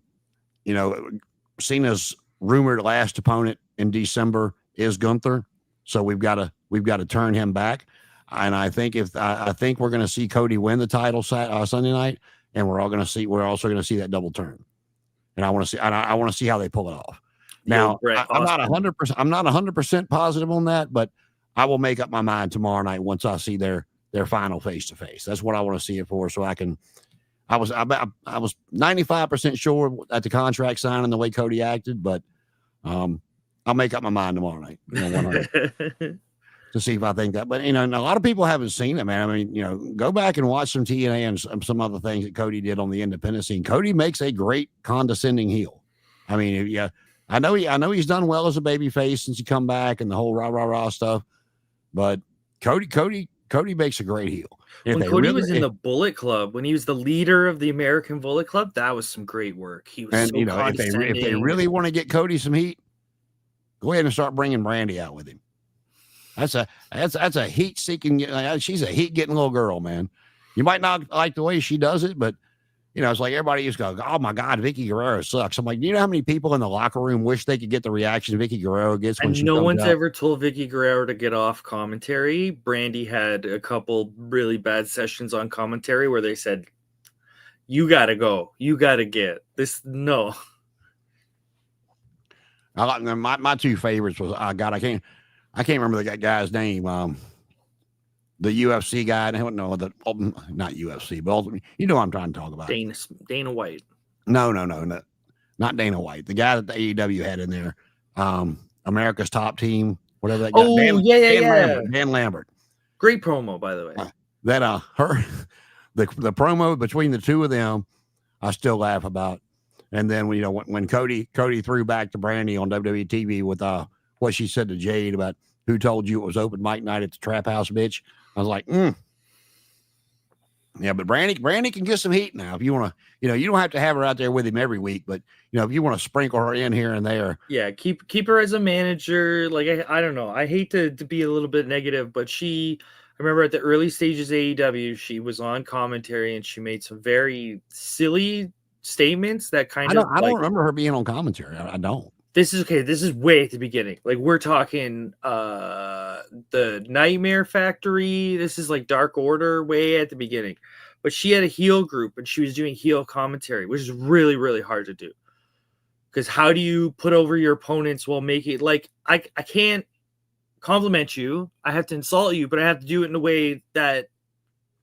Speaker 1: Cena's rumored last opponent in December is Gunther, so we've got to turn him back. And I think we're going to see Cody win the title Sunday night, and we're also going to see that double turn. And I want to see how they pull it off. Now, I'm not 100% positive on that, but I will make up my mind tomorrow night once I see their final face to face. That's what I want to see it for, so I can. I was 95% sure at the contract signing the way Cody acted, but I'll make up my mind tomorrow night. To see if I think that. But a lot of people haven't seen it, man. I mean, go back and watch some TNA and some other things that Cody did on the independent scene. Cody makes a great condescending heel. I mean, yeah, I know he's done well as a babyface since he come back and the whole rah stuff. But Cody makes a great heel.
Speaker 2: When Cody was in the Bullet Club, when he was the leader of the American Bullet Club, that was some great work. He was so condescending.
Speaker 1: If they really want to get Cody some heat, go ahead and start bringing Brandy out with him. That's a heat seeking. She's a heat getting little girl, man. You might not like the way she does it, but it's like everybody used to go, "Oh my God, Vicky Guerrero sucks." I'm like, you know how many people in the locker room wish they could get the reaction Vicky Guerrero gets when she comes out?
Speaker 2: No one's ever told Vicky Guerrero to get off commentary. Brandy had a couple really bad sessions on commentary where they said, "You gotta go. You gotta get this." No.
Speaker 1: My 2 favorites was I can't remember the guy's name. The UFC guy. I don't know not UFC, but what I'm trying to talk about.
Speaker 2: Dana White.
Speaker 1: No, not Dana White. The guy that the AEW had in there. America's Top Team, whatever that guy.
Speaker 2: Oh,
Speaker 1: Dan Lambert.
Speaker 2: Great promo, by the way.
Speaker 1: The promo between the two of them, I still laugh about. And then when Cody threw back to Brandy on WWE TV with what she said to Jade about who told you it was open mic night at the Trap House, bitch. I was like, yeah, but Brandy can get some heat now. If you want to, you don't have to have her out there with him every week, but if you want to sprinkle her in here and there.
Speaker 2: Yeah. Keep her as a manager. Like, I don't know. I hate to be a little bit negative, but remember at the early stages of AEW, she was on commentary and she made some very silly statements that kind of
Speaker 1: I don't remember her being on commentary. I don't.
Speaker 2: This is okay. This is way at the beginning. Like we're talking the Nightmare Factory. This is like Dark Order way at the beginning. But she had a heel group and she was doing heel commentary, which is really, really hard to do. Because how do you put over your opponents while making like I can't compliment you. I have to insult you, but I have to do it in a way that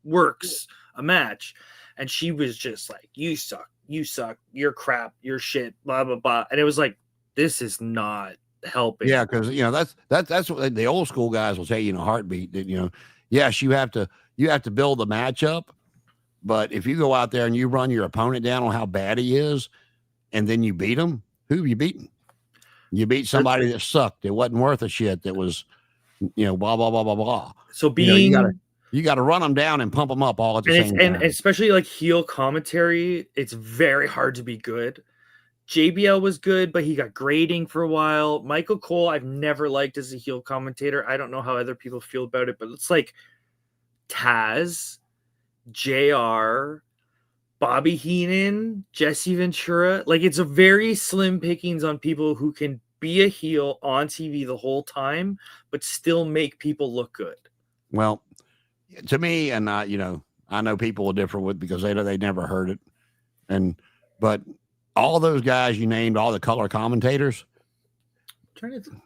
Speaker 2: works a match. And she was just like, you suck, you're crap, you're shit, blah blah blah. And it was like, this is not helping.
Speaker 1: Yeah, because that's what the old school guys will tell you in a heartbeat that yes, you have to build the matchup, but if you go out there and you run your opponent down on how bad he is, and then you beat him, who have you beaten? You beat somebody that sucked. It wasn't worth a shit. That was, blah blah blah blah blah.
Speaker 2: So being
Speaker 1: you got to run them down and pump them up all at the same time.
Speaker 2: And especially like heel commentary, it's very hard to be good. JBL was good, but he got grading for a while. Michael Cole, I've never liked as a heel commentator. I don't know how other people feel about it, but it's like Taz, JR, Bobby Heenan, Jesse Ventura. Like it's a very slim pickings on people who can be a heel on TV the whole time, but still make people look good.
Speaker 1: Well, to me, and I know people are different with because they never heard it, but all those guys you named, all the color commentators,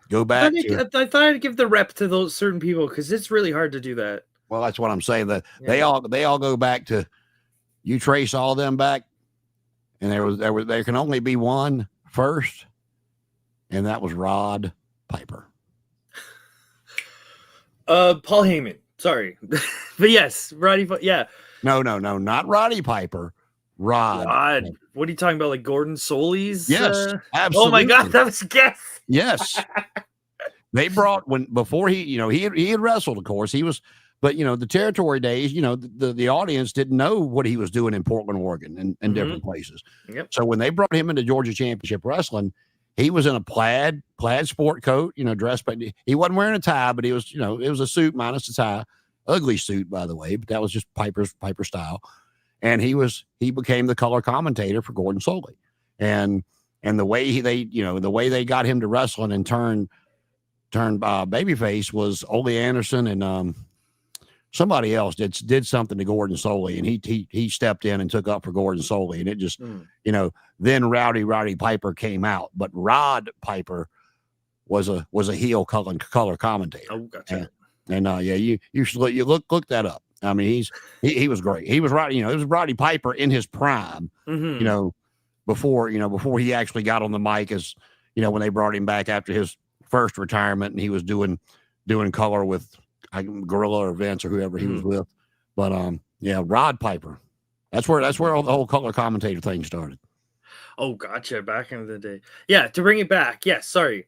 Speaker 1: go back.
Speaker 2: I thought I'd give the rep to those certain people because it's really hard to do that.
Speaker 1: Well, that's what I'm saying. That they all go back to. You trace all them back, and there can only be one first, and that was Rod Piper.
Speaker 2: Paul Heyman. Sorry, but yes, Roddy. Yeah.
Speaker 1: No, not Roddy Piper. Rod.
Speaker 2: What are you talking about? Like Gordon Soley's?
Speaker 1: Yes, absolutely.
Speaker 2: Oh my God, that was a guess.
Speaker 1: Yes, they brought before he had wrestled, of course he was, but the territory days, the audience didn't know what he was doing in Portland, Oregon, and different places.
Speaker 2: Yep.
Speaker 1: So when they brought him into Georgia Championship Wrestling, he was in a plaid sport coat, dressed, but he wasn't wearing a tie, but he was, it was a suit minus a tie, ugly suit by the way, but that was just Piper style. And he became the color commentator for Gordon Soley, and the way they got him to wrestling and turn babyface was Ole Anderson and somebody else did something to Gordon Soley, and he stepped in and took up for Gordon Soley, and it just then Rowdy Piper came out, but Rod Piper was a heel color commentator.
Speaker 2: Oh, gotcha.
Speaker 1: And you should look that up. I mean, he was great. He was right. It was Roddy Piper in his prime.
Speaker 2: Mm-hmm.
Speaker 1: Before he actually got on the mic, as when they brought him back after his first retirement, and he was doing color with Gorilla or Vince or whoever he was with. But Rod Piper. That's where all the whole color commentator thing started.
Speaker 2: Oh, gotcha. Back in the day. Yeah, to bring it back. Yes, sorry.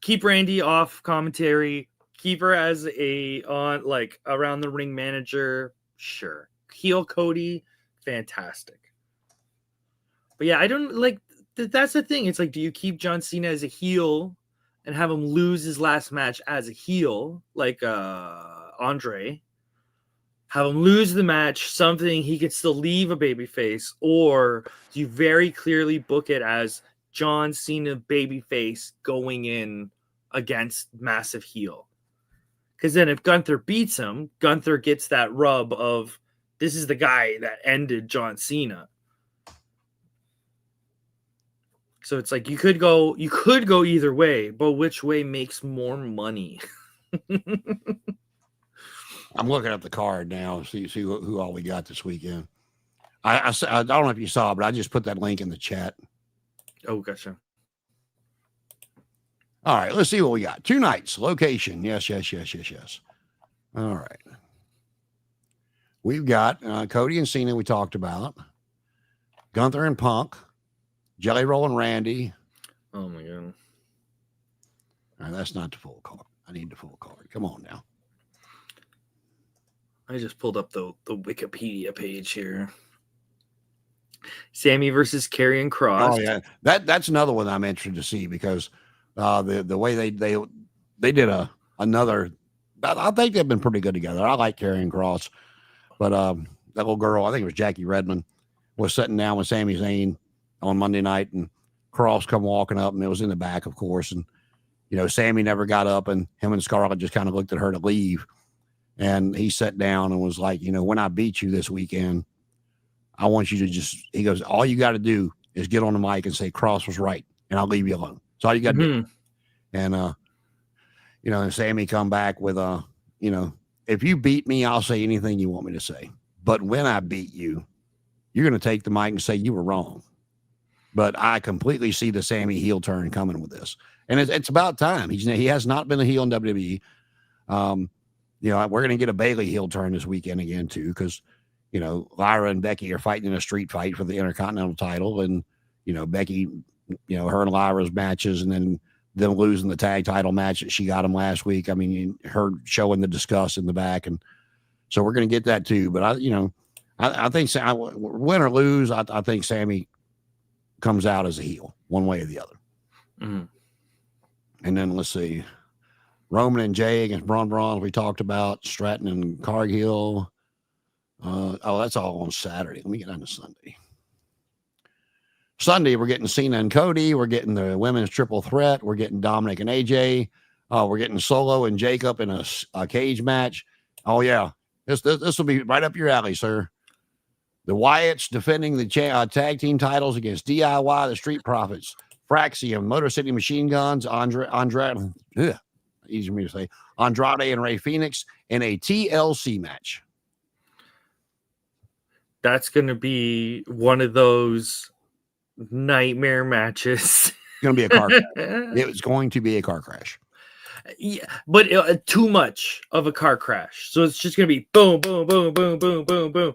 Speaker 2: Keep Randy off commentary. Keep her as like around the ring manager. Sure. Heel Cody, fantastic. But yeah, I don't like that's the thing. It's like, do you keep John Cena as a heel and have him lose his last match as a heel, like Andre? Have him lose the match, something he could still leave a babyface, or do you very clearly book it as John Cena babyface going in against massive heel? Because then if Gunther beats him, Gunther gets that rub of this is the guy that ended John Cena. So it's like you could go either way, but which way makes more money?
Speaker 1: I'm looking at the card now, see who all we got this weekend. I don't know if you saw, but I just put that link in the chat.
Speaker 2: Oh, gotcha.
Speaker 1: All right, let's see what we got. 2 nights, location. Yes. All right. We've got Cody and Cena we talked about. Gunther and Punk. Jelly Roll and Randy.
Speaker 2: Oh, my God.
Speaker 1: All right, that's not the full card. I need the full card. Come on now.
Speaker 2: I just pulled up the Wikipedia page here. Sammy versus Karrion Kross.
Speaker 1: Oh, yeah. That's another one I'm interested to see because the way they did another I think they've been pretty good together. I like Karrion Kross, but that little girl, I think it was Jackie Redmond, was sitting down with Sami Zayn on Monday night, and Kross come walking up, and it was in the back, of course, and Sammy never got up, and him and Scarlett just kind of looked at her to leave, and he sat down and was like, when I beat you this weekend, I want you to he goes, all you got to do is get on the mic and say Kross was right, and I'll leave you alone. That's all you got to do. And and Sammy come back with if you beat me, I'll say anything you want me to say. But when I beat you, you're going to take the mic and say you were wrong. But I completely see the Sammy heel turn coming with this. And it's about time. He has not been a heel in WWE. We're going to get a Bayley heel turn this weekend again, too, because, Lyra and Becky are fighting in a street fight for the Intercontinental title. And, Becky, her and Lyra's matches, and then them losing the tag title match that she got them last week. I mean, her showing the disgust in the back. And so we're going to get that, too. But, I think win or lose, I think Sammy comes out as a heel one way or the other.
Speaker 2: Mm-hmm.
Speaker 1: And then let's see, Roman and Jay against Braun, we talked about Stratton and Cargill. That's all on Saturday. Let me get on to Sunday. Sunday, we're getting Cena and Cody. We're getting the women's triple threat. We're getting Dominic and AJ. We're getting Solo and Jacob in a cage match. Oh, yeah. This will be right up your alley, sir. The Wyatts defending the tag team titles against DIY, the Street Profits, Fraxium, Motor City Machine Guns, Andrade and Rey Fenix in a TLC match.
Speaker 2: That's going to be one of those nightmare matches.
Speaker 1: It's going to be a car crash. It's going to be a car crash.
Speaker 2: Yeah, but too much of a car crash. So it's just going to be boom, boom, boom, boom, boom, boom, boom.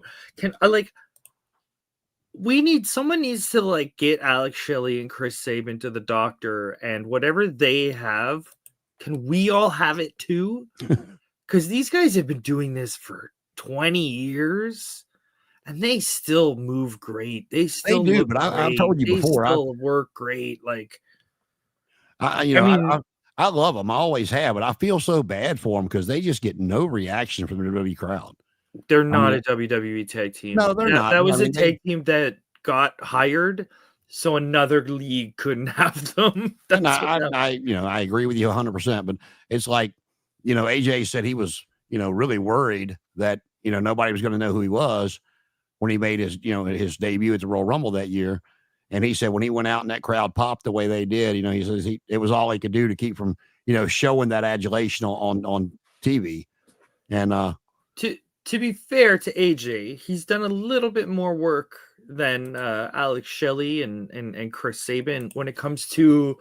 Speaker 2: Someone needs to get Alex Shelley and Chris Sabin to the doctor, and whatever they have, can we all have it too? Because these guys have been doing this for 20 years. And they still move great. They do,
Speaker 1: but I've told you before.
Speaker 2: They still work great.
Speaker 1: I love them. I always have, but I feel so bad for them because they just get no reaction from the WWE crowd.
Speaker 2: They're not a WWE tag team.
Speaker 1: No, they're not.
Speaker 2: That was a tag team that got hired, so another league couldn't have them.
Speaker 1: I agree with you 100%. But it's like, AJ said he was, really worried that nobody was going to know who he was when he made his debut at the Royal Rumble that year. And he said when he went out and that crowd popped the way they did, he says it was all he could do to keep from, showing that adulation on TV. And
Speaker 2: to be fair to AJ, he's done a little bit more work than Alex Shelley and Chris Sabin when it comes to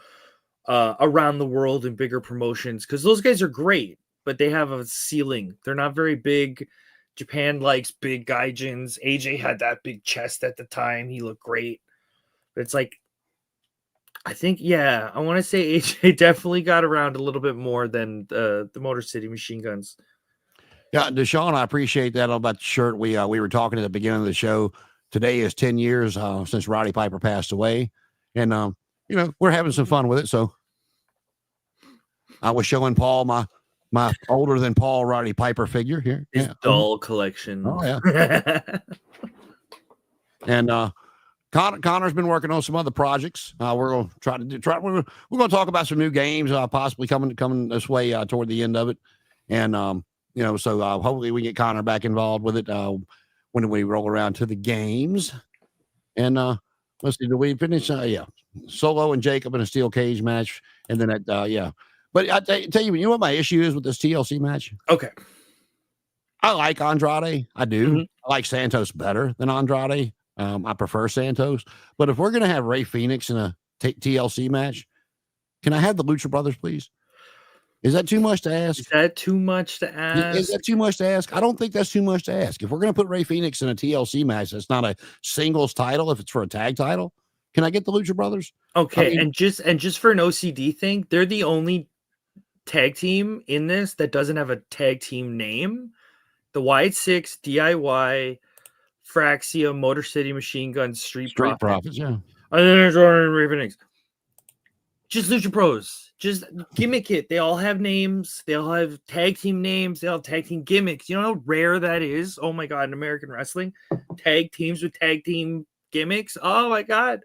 Speaker 2: around the world and bigger promotions, because those guys are great, but they have a ceiling. They're not very big. Japan likes big gaijins. AJ had that big chest at the time. He looked great. But it's I think, I want to say AJ definitely got around a little bit more than the Motor City Machine Guns.
Speaker 1: Yeah, Deshaun, I appreciate that about the shirt. We were talking at the beginning of the show. Today is 10 years since Roddy Piper passed away. And, we're having some fun with it. So I was showing Paul my older than Paul Roddy Piper figure here.
Speaker 2: His doll collection.
Speaker 1: Oh, yeah. And Connor's been working on some other projects. We're going to we're going to talk about some new games possibly coming this way toward the end of it. And, so hopefully we get Connor back involved with it when we roll around to the games. And let's see, do we finish? Yeah. Solo and Jacob in a steel cage match. And then, But I tell you what my issue is with this TLC match?
Speaker 2: Okay.
Speaker 1: I like Andrade. I do.
Speaker 2: Mm-hmm.
Speaker 1: I like Santos better than Andrade. I prefer Santos. But if we're going to have Rey Fenix in a TLC match, can I have the Lucha Brothers, please? Is that too much to ask?
Speaker 2: Is that too much to ask?
Speaker 1: Is that too much to ask? I don't think that's too much to ask. If we're going to put Rey Fenix in a TLC match, that's not a singles title. If it's for a tag title, can I get the Lucha Brothers?
Speaker 2: Okay, and just for an OCD thing, they're the only tag team in this that doesn't have a tag team name. The Wyatt Six, DIY, Fraxia, Motor City Machine Guns, Street Profits.
Speaker 1: Yeah.
Speaker 2: And then there's Rey Fenix. Just Lucha Pros. Just gimmick it. They all have names. They all have tag team names. They all have tag team gimmicks. You know how rare that is? Oh my God, in American wrestling. Tag teams with tag team gimmicks. Oh my God.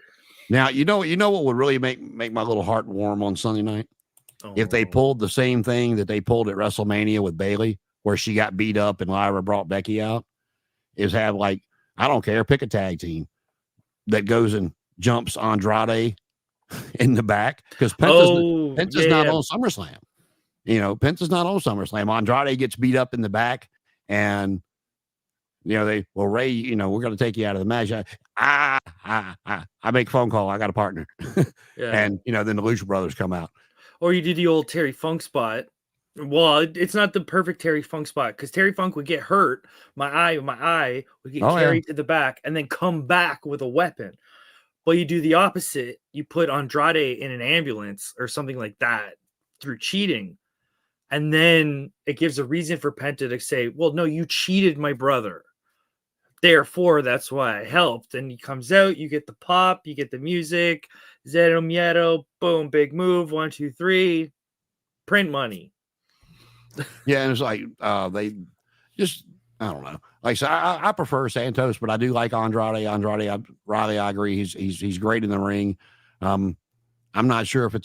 Speaker 1: Now, you know what would really make my little heart warm on Sunday night? If they pulled the same thing that they pulled at WrestleMania with Bayley, where she got beat up and Lyra brought Becky out, is have like, I don't care, pick a tag team that goes and jumps Andrade in the back, because Penta's not on SummerSlam. You know, Penta's not on SummerSlam. Andrade gets beat up in the back, and you know, Ray, you know, we're going to take you out of the match. I make a phone call. I got a partner. And, you know, then the Lucha Brothers come out.
Speaker 2: Or you do the old Terry Funk spot. Well, it's not the perfect Terry Funk spot, because Terry Funk would get hurt. My eye would get carried to the back and then come back with a weapon. But you do the opposite. You put Andrade in an ambulance or something like that through cheating. And then it gives a reason for Penta to say, well, no, you cheated my brother. Therefore, that's why I helped. And he comes out, you get the pop, you get the music, Zero Miedo, boom, big move, 1, 2, 3, print money.
Speaker 1: Yeah, and it's like they just, I don't know. Like I said, I prefer Santos, but I do like Andrade. Riley, I agree. He's great in the ring. I'm not sure if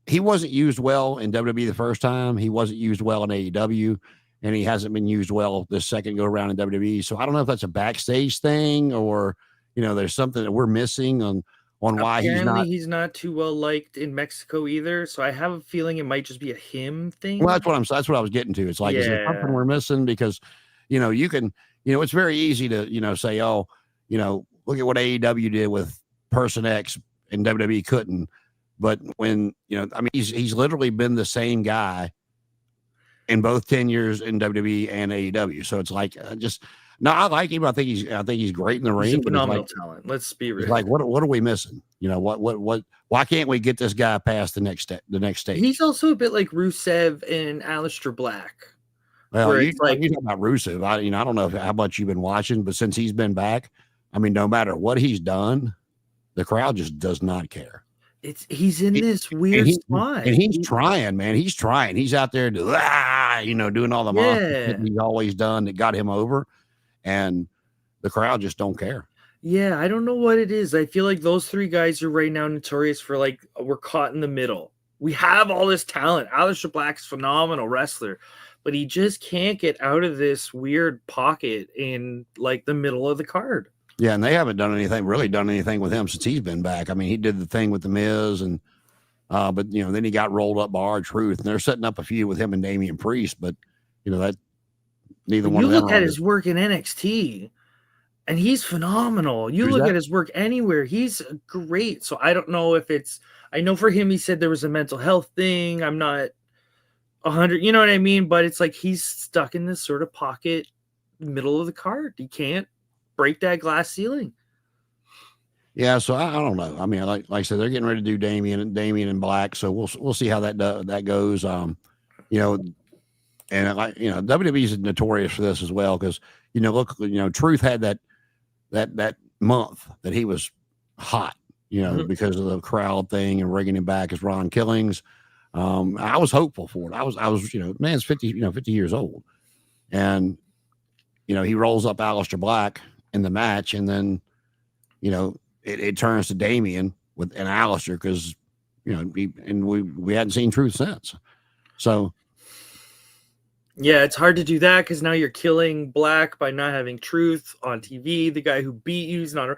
Speaker 1: he wasn't used well in WWE the first time. He wasn't used well in AEW. And he hasn't been used well this second go around in WWE. So I don't know if that's a backstage thing, or, you know, there's something that we're missing on why
Speaker 2: he's not too well liked in Mexico either. So I have a feeling it might just be a him thing.
Speaker 1: Well, that's what I was getting to. It's like, is there something we're missing? Because, you know, it's very easy to, you know, say, oh, you know, look at what AEW did with Person X and WWE couldn't. But when, you know, I mean, he's literally been the same guy in both 10 years in WWE and AEW. So it's like, I like him. I think he's great in the ring.
Speaker 2: He's a phenomenal talent. Let's be real.
Speaker 1: Like, what are we missing? You know, why can't we get this guy past the next stage?
Speaker 2: He's also a bit like Rusev and Aleister Black.
Speaker 1: Well, you talking about Rusev. I don't know how much you've been watching, but since he's been back, I mean, no matter what he's done, the crowd just does not care.
Speaker 2: He's in this weird spot.
Speaker 1: And he's trying, man. He's trying. He's out there doing all the monster that he's always done that got him over. And the crowd just don't care.
Speaker 2: Yeah, I don't know what it is. I feel like those three guys are right now notorious for, like, we're caught in the middle. We have all this talent. Aleister Black's a phenomenal wrestler, but he just can't get out of this weird pocket in, like, the middle of the card.
Speaker 1: Yeah, and they haven't done anything with him since he's been back. I mean, he did the thing with the Miz, and but you know, then he got rolled up by R-Truth, and they're setting up a feud with him and Damian Priest. But you know, that neither one of them.
Speaker 2: You look at his work in NXT, and he's phenomenal. You look at his work anywhere, he's great. So I don't know if it's. I know for him, he said there was a mental health thing. I'm not 100. You know what I mean? But it's like he's stuck in this sort of pocket, middle of the card. He can't break that glass ceiling.
Speaker 1: Yeah, so I don't know. I mean, like I said, they're getting ready to do Damian and Black, so we'll see how that goes. You know, and WWE is notorious for this as well, because you know, look, you know, Truth had that month that he was hot, you know, because of the crowd thing and bringing him back as Ron Killings. I was hopeful for it. I was, you know, man's 50 years old, and you know, he rolls up Aleister Black in the match, and then, you know, it turns to Damian and Aleister, because, you know, we hadn't seen Truth since. So,
Speaker 2: yeah, it's hard to do that because now you're killing Black by not having Truth on TV. The guy who beat you is not.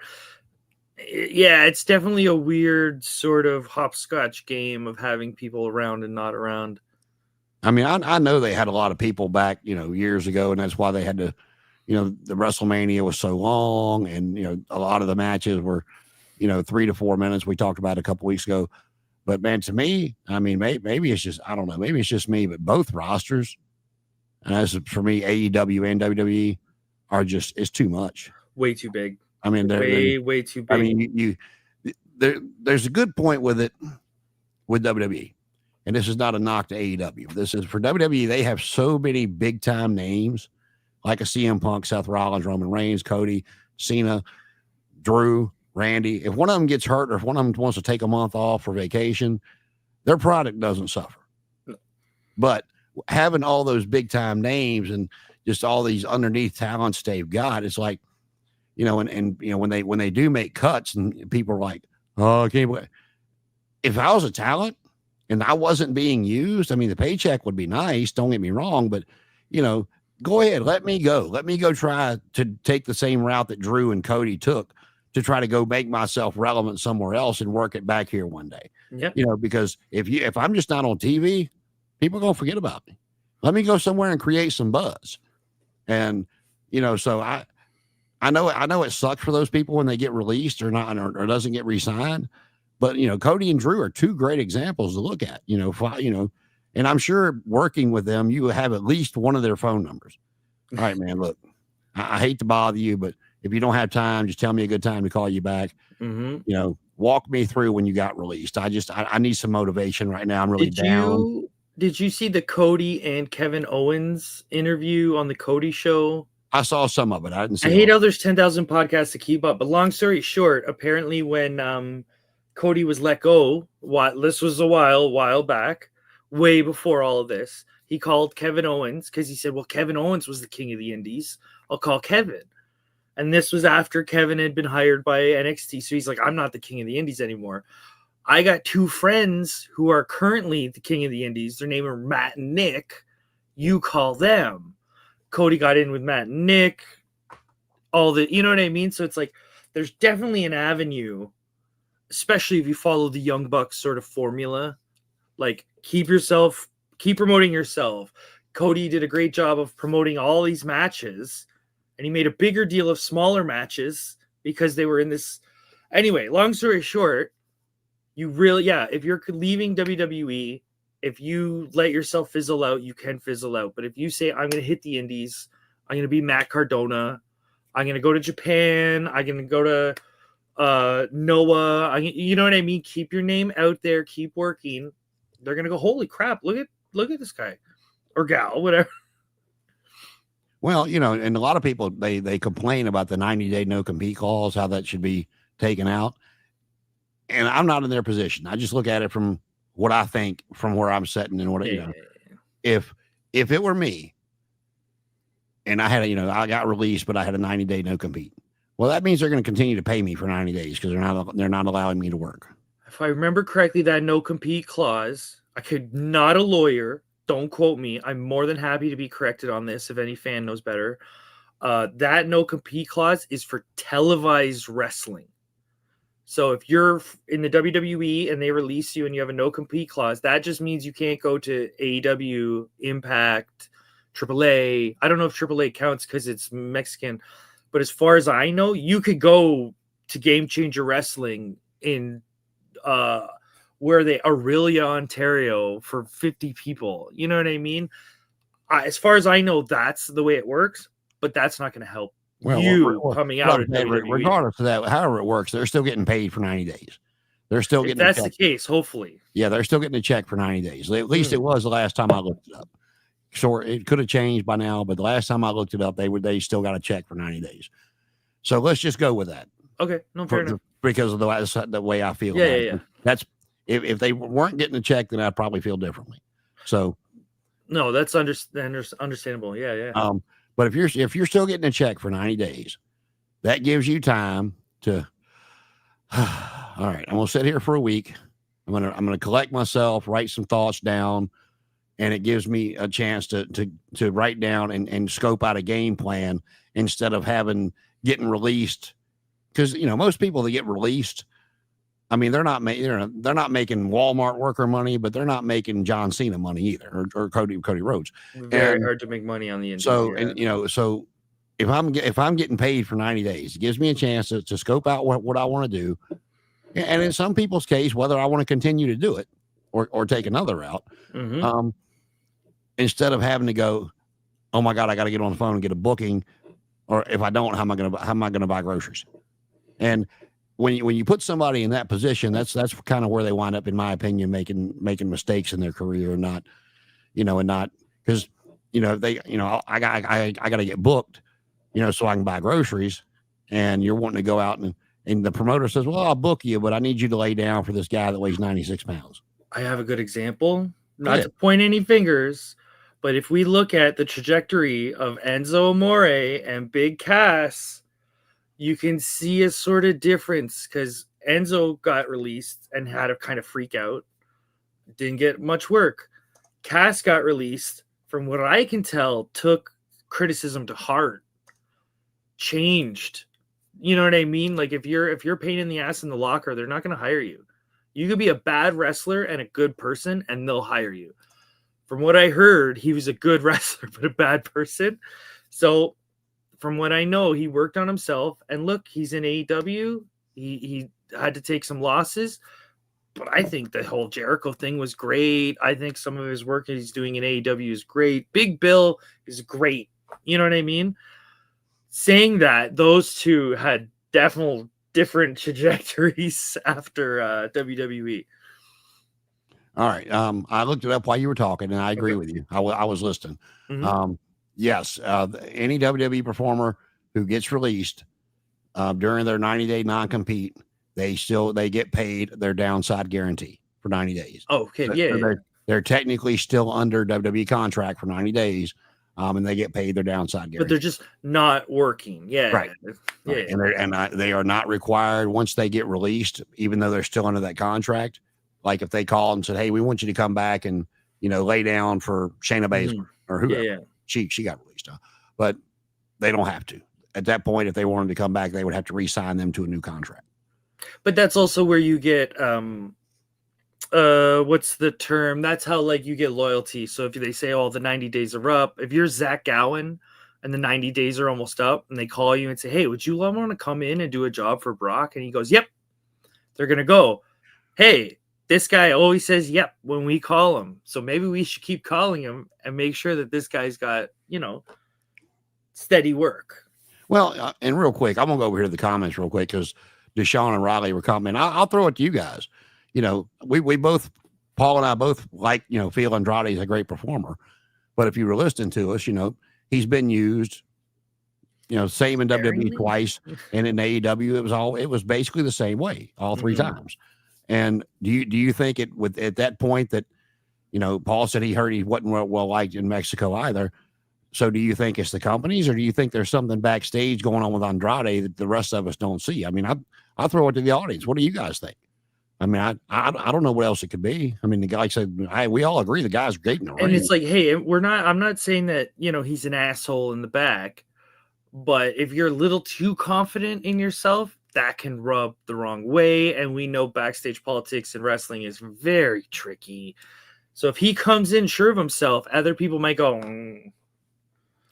Speaker 2: Yeah, it's definitely a weird sort of hopscotch game of having people around and not around.
Speaker 1: I mean, I know they had a lot of people back, you know, years ago, and that's why they had to. You know, the WrestleMania was so long, and, you know, a lot of the matches were, you know, 3 to 4 minutes. We talked about it a couple weeks ago. But, man, to me, I mean, maybe it's just, I don't know, maybe it's just me, but both rosters, and as for me, AEW and WWE it's too much.
Speaker 2: Way too big.
Speaker 1: I mean,
Speaker 2: way too big.
Speaker 1: I mean, there's a good point with it with WWE. And this is not a knock to AEW. This is for WWE. They have so many big time names, like a CM Punk, Seth Rollins, Roman Reigns, Cody, Cena, Drew, Randy. If one of them gets hurt, or if one of them wants to take a month off for vacation, their product doesn't suffer.
Speaker 2: No.
Speaker 1: But having all those big time names and just all these underneath talents they've got, it's like, and when they do make cuts and people are like, oh, I can't believe. If I was a talent and I wasn't being used, I mean, the paycheck would be nice. Don't get me wrong, but go ahead, let me go try to take the same route that Drew and Cody took to try to go make myself relevant somewhere else and work it back here one day.
Speaker 2: Yep.
Speaker 1: Because if I'm just not on TV, people are going to forget about me. Let me go somewhere and create some buzz. And, so I know it sucks for those people when they get released or not, or doesn't get re-signed, but Cody and Drew are two great examples to look at, and I'm sure working with them, you have at least one of their phone numbers. All right, man, look, I hate to bother you, but if you don't have time, just tell me a good time to call you back.
Speaker 2: Mm-hmm.
Speaker 1: Walk me through when you got released. I need some motivation right now. I'm really down.
Speaker 2: Did you see the Cody and Kevin Owens interview on the Cody show?
Speaker 1: I saw some of it. I didn't see
Speaker 2: I hate how there's 10,000 podcasts to keep up. But long story short, apparently when Cody was let go, this was a while back, way before all of this, he called Kevin Owens because he said, well, Kevin Owens was the king of the indies. I'll call Kevin. And this was after Kevin had been hired by NXT. So he's like, I'm not the king of the indies anymore. I got two friends who are currently the king of the indies. Their name are Matt and Nick. You call them. Cody got in with Matt and Nick. You know what I mean? So it's like, there's definitely an avenue, especially if you follow the Young Bucks sort of formula. Like, keep promoting yourself. Cody did a great job of promoting all these matches, and he made a bigger deal of smaller matches because they were in this. Anyway, long story short, if you're leaving WWE, if you let yourself fizzle out, you can fizzle out. But if you say, I'm going to hit the indies, I'm going to be Matt Cardona, I'm going to go to Japan, I'm going to go to Noah, you know what I mean? Keep your name out there, keep working. They're going to go, holy crap, look at this guy or gal, whatever.
Speaker 1: Well, and a lot of people, they complain about the 90-day no-compete clause, how that should be taken out. And I'm not in their position. I just look at it from what I think, from where I'm sitting and what, if it were me and I had, I got released, but I had a 90-day no-compete. Well, that means they're going to continue to pay me for 90 days because they're not allowing me to work.
Speaker 2: If I remember correctly, that no-compete clause, I could not a lawyer. Don't quote me. I'm more than happy to be corrected on this if any fan knows better. That no-compete clause is for televised wrestling. So if you're in the WWE and they release you and you have a no-compete clause, that just means you can't go to AEW, Impact, AAA. I don't know if AAA counts because it's Mexican. But as far as I know, you could go to Game Changer Wrestling in Aurelia, Ontario for 50 people. You know what I mean? As far as I know, that's the way it works, but that's not going to help coming out of WWE.
Speaker 1: Regardless of that, however it works, they're still getting paid for 90 days. They're still getting.
Speaker 2: If that's the case, hopefully.
Speaker 1: Yeah, they're still getting a check for 90 days. At least it was the last time I looked it up. So it could have changed by now, but the last time I looked it up, they still got a check for 90 days. So let's just go with that.
Speaker 2: Okay, no, fair enough.
Speaker 1: Because of the way I feel.
Speaker 2: Yeah.
Speaker 1: That's if they weren't getting a check, then I'd probably feel differently. So.
Speaker 2: No, that's understandable. Yeah.
Speaker 1: But if you're still getting a check for 90 days, that gives you time to. All right, I'm gonna sit here for a week. I'm gonna collect myself, write some thoughts down, and it gives me a chance to write down and scope out a game plan instead of getting released. Because most people that get released, I mean, they're not making Walmart worker money, but they're not making John Cena money either, or Cody Rhodes.
Speaker 2: Very hard to make money on the indie.
Speaker 1: So if I'm getting paid for 90 days, it gives me a chance to scope out what I want to do, and in some people's case, whether I want to continue to do it or take another route, instead of having to go, oh my God, I got to get on the phone and get a booking, or if I don't, how am I gonna buy groceries? And when you put somebody in that position, that's kind of where they wind up, in my opinion, making mistakes in their career, and not because I got to get booked, so I can buy groceries, and you're wanting to go out and the promoter says, well, I'll book you, but I need you to lay down for this guy that weighs 96 pounds.
Speaker 2: I have a good example. Not
Speaker 1: Yeah.
Speaker 2: to point any fingers, but if we look at the trajectory of Enzo Amore and Big Cass, you can see a sort of difference because Enzo got released and had a kind of freak out. Didn't get much work. Cass got released, from what I can tell, took criticism to heart, changed. You know what I mean? Like if you're a pain in the ass in the locker, they're not going to hire you. You could be a bad wrestler and a good person, and they'll hire you. From what I heard, he was a good wrestler, but a bad person. So from what I know, he worked on himself. And look, he's in AEW. He had to take some losses. But I think the whole Jericho thing was great. I think some of his work he's doing in AEW is great. Big Bill is great. You know what I mean? Saying that, those two had definitely different trajectories after WWE.
Speaker 1: All right. I looked it up while you were talking, and I agree with you. I was listening.
Speaker 2: Mhm.
Speaker 1: Yes, any WWE performer who gets released during their 90-day non-compete, they get paid their downside guarantee for 90 days.
Speaker 2: Oh, okay.
Speaker 1: So
Speaker 2: Yeah.
Speaker 1: they're technically still under WWE contract for 90 days, and they get paid their downside guarantee.
Speaker 2: But they're just not working. Yeah.
Speaker 1: Right.
Speaker 2: Yeah.
Speaker 1: Right. And they are not required once they get released, even though they're still under that contract. Like if they called and said, "Hey, we want you to come back and lay down for Shayna Baszler or whoever,"
Speaker 2: Yeah.
Speaker 1: she got released, but they don't have to. At that point, if they wanted to come back, they would have to re-sign them to a new contract.
Speaker 2: But that's also where you get what's the term? That's how like you get loyalty. So if they say, "Oh, the 90 days are up," if you're Zach Gowen and the 90 days are almost up, and they call you and say, "Hey, would you want to come in and do a job for Brock?" And he goes, "Yep," they're gonna go, "Hey, this guy always says yep when we call him, so maybe we should keep calling him and make sure that this guy's got steady work."
Speaker 1: Well, and real quick, I'm gonna go over here to the comments real quick because Deshaun and Riley were commenting. I'll throw it to you guys. We both, Paul and I both like feel Andrade is a great performer, but if you were listening to us, he's been used. Same in WWE twice, and in AEW it was basically the same way all three times. And do you think at that point that Paul said he heard he wasn't well liked in Mexico either? So do you think it's the companies, or do you think there's something backstage going on with Andrade that the rest of us don't see? I mean, I'll throw it to the audience. What do you guys think? I mean, I don't know what else it could be. I mean, the guy said, we all agree the guy's great in the ring.
Speaker 2: And it's like, hey, I'm not saying that, he's an asshole in the back, but if you're a little too confident in yourself, that can rub the wrong way. And we know backstage politics in wrestling is very tricky. So if he comes in sure of himself, other people might go,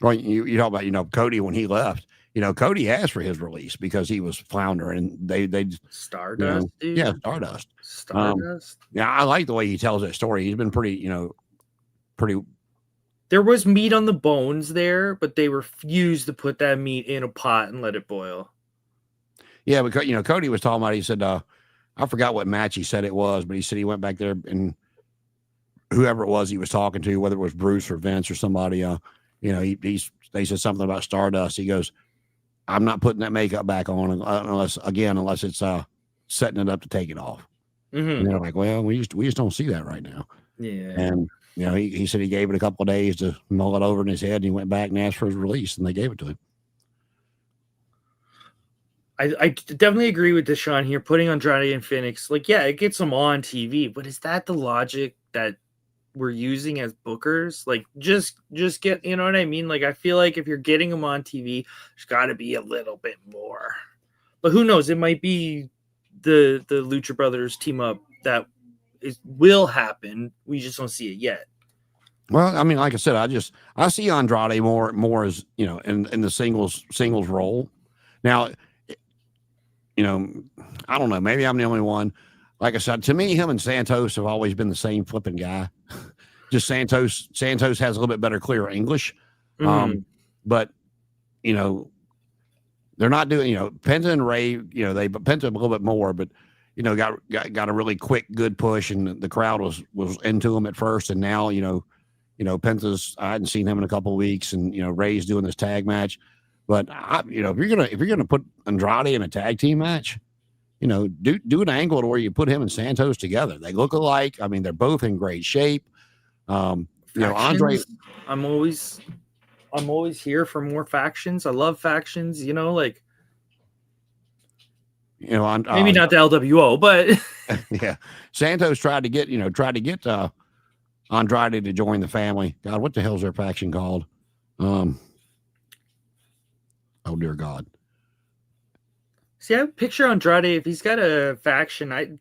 Speaker 1: Well, you talk about, Cody when he left, Cody asked for his release because he was floundering. They
Speaker 2: Stardust, dude.
Speaker 1: Yeah, Stardust.
Speaker 2: Stardust.
Speaker 1: Yeah, I like the way he tells that story. He's been pretty.
Speaker 2: There was meat on the bones there, but they refused to put that meat in a pot and let it boil.
Speaker 1: Yeah, because Cody was talking about. He said, I forgot what match he said it was, but he said he went back there and whoever it was he was talking to, whether it was Bruce or Vince or somebody, they said something about Stardust. He goes, "I'm not putting that makeup back on unless it's setting it up to take it off." And they're like, "Well, we just don't see that right now."
Speaker 2: Yeah.
Speaker 1: And he said he gave it a couple of days to mull it over in his head, and he went back and asked for his release, and they gave it to him.
Speaker 2: I definitely agree with Deshaun here. Putting Andrade and Phoenix, like, yeah, it gets them on TV, but is that the logic that we're using as bookers? Like, just get, you know what I mean? Like, I feel like if you're getting them on TV, there's got to be a little bit more. But who knows? It might be the Lucha Brothers team up that will happen. We just don't see it yet.
Speaker 1: Well, I mean, like I said, I see Andrade more as in the singles role. Now, I don't know. Maybe I'm the only one. Like I said, to me, him and Santos have always been the same flipping guy. Just Santos has a little bit better, clearer English. But they're not doing. Penta and Ray. Penta a little bit more, but got a really quick, good push, and the crowd was into him at first, and now Penta's. I hadn't seen him in a couple of weeks, and Ray's doing this tag match. But if you're gonna put Andrade in a tag team match, do an angle to where you put him and Santos together. They look alike. I mean, they're both in great shape. Andre.
Speaker 2: I'm always here for more factions. I love factions.
Speaker 1: maybe
Speaker 2: not the LWO, but
Speaker 1: yeah, Santos tried to get Andrade to join the family. God, what the hell's their faction called? Oh dear God.
Speaker 2: See, I picture Andrade. If he's got a faction, I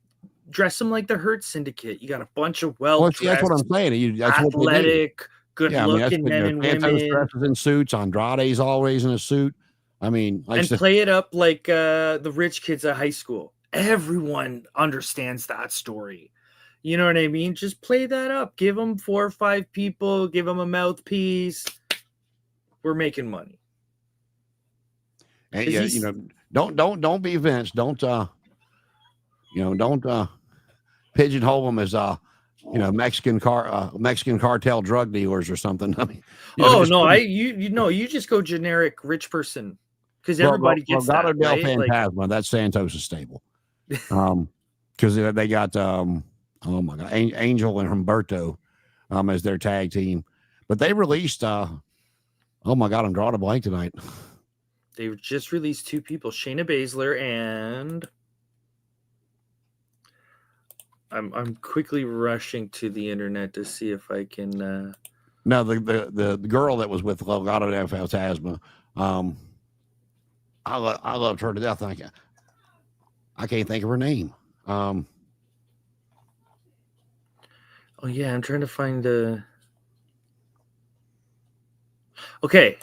Speaker 2: dress him like the Hurt Syndicate. You got a bunch of
Speaker 1: that's what I'm saying. That's
Speaker 2: athletic, good-looking men and
Speaker 1: Santos
Speaker 2: women.
Speaker 1: dresses in suits. Andrade's always in a suit. I mean,
Speaker 2: play it up like the rich kids at high school. Everyone understands that story. You know what I mean? Just play that up. Give them 4 or 5 people. Give them a mouthpiece. We're making money.
Speaker 1: And don't be Vince. Don't pigeonhole them as Mexican cartel drug dealers or something. I mean,
Speaker 2: you just go generic rich person because everybody gets that. Right?
Speaker 1: Fantasma, that's Santos' stable. Because they got oh my God, Angel and Humberto as their tag team, but they released oh my God, I'm drawing a blank tonight.
Speaker 2: They just released 2 people, Shayna Baszler and I'm quickly rushing to the internet to see if I can.
Speaker 1: No, the girl that was with Legado del Fantasma, I loved her to death. I can't think of her name.
Speaker 2: Oh yeah, I'm trying to find. Okay,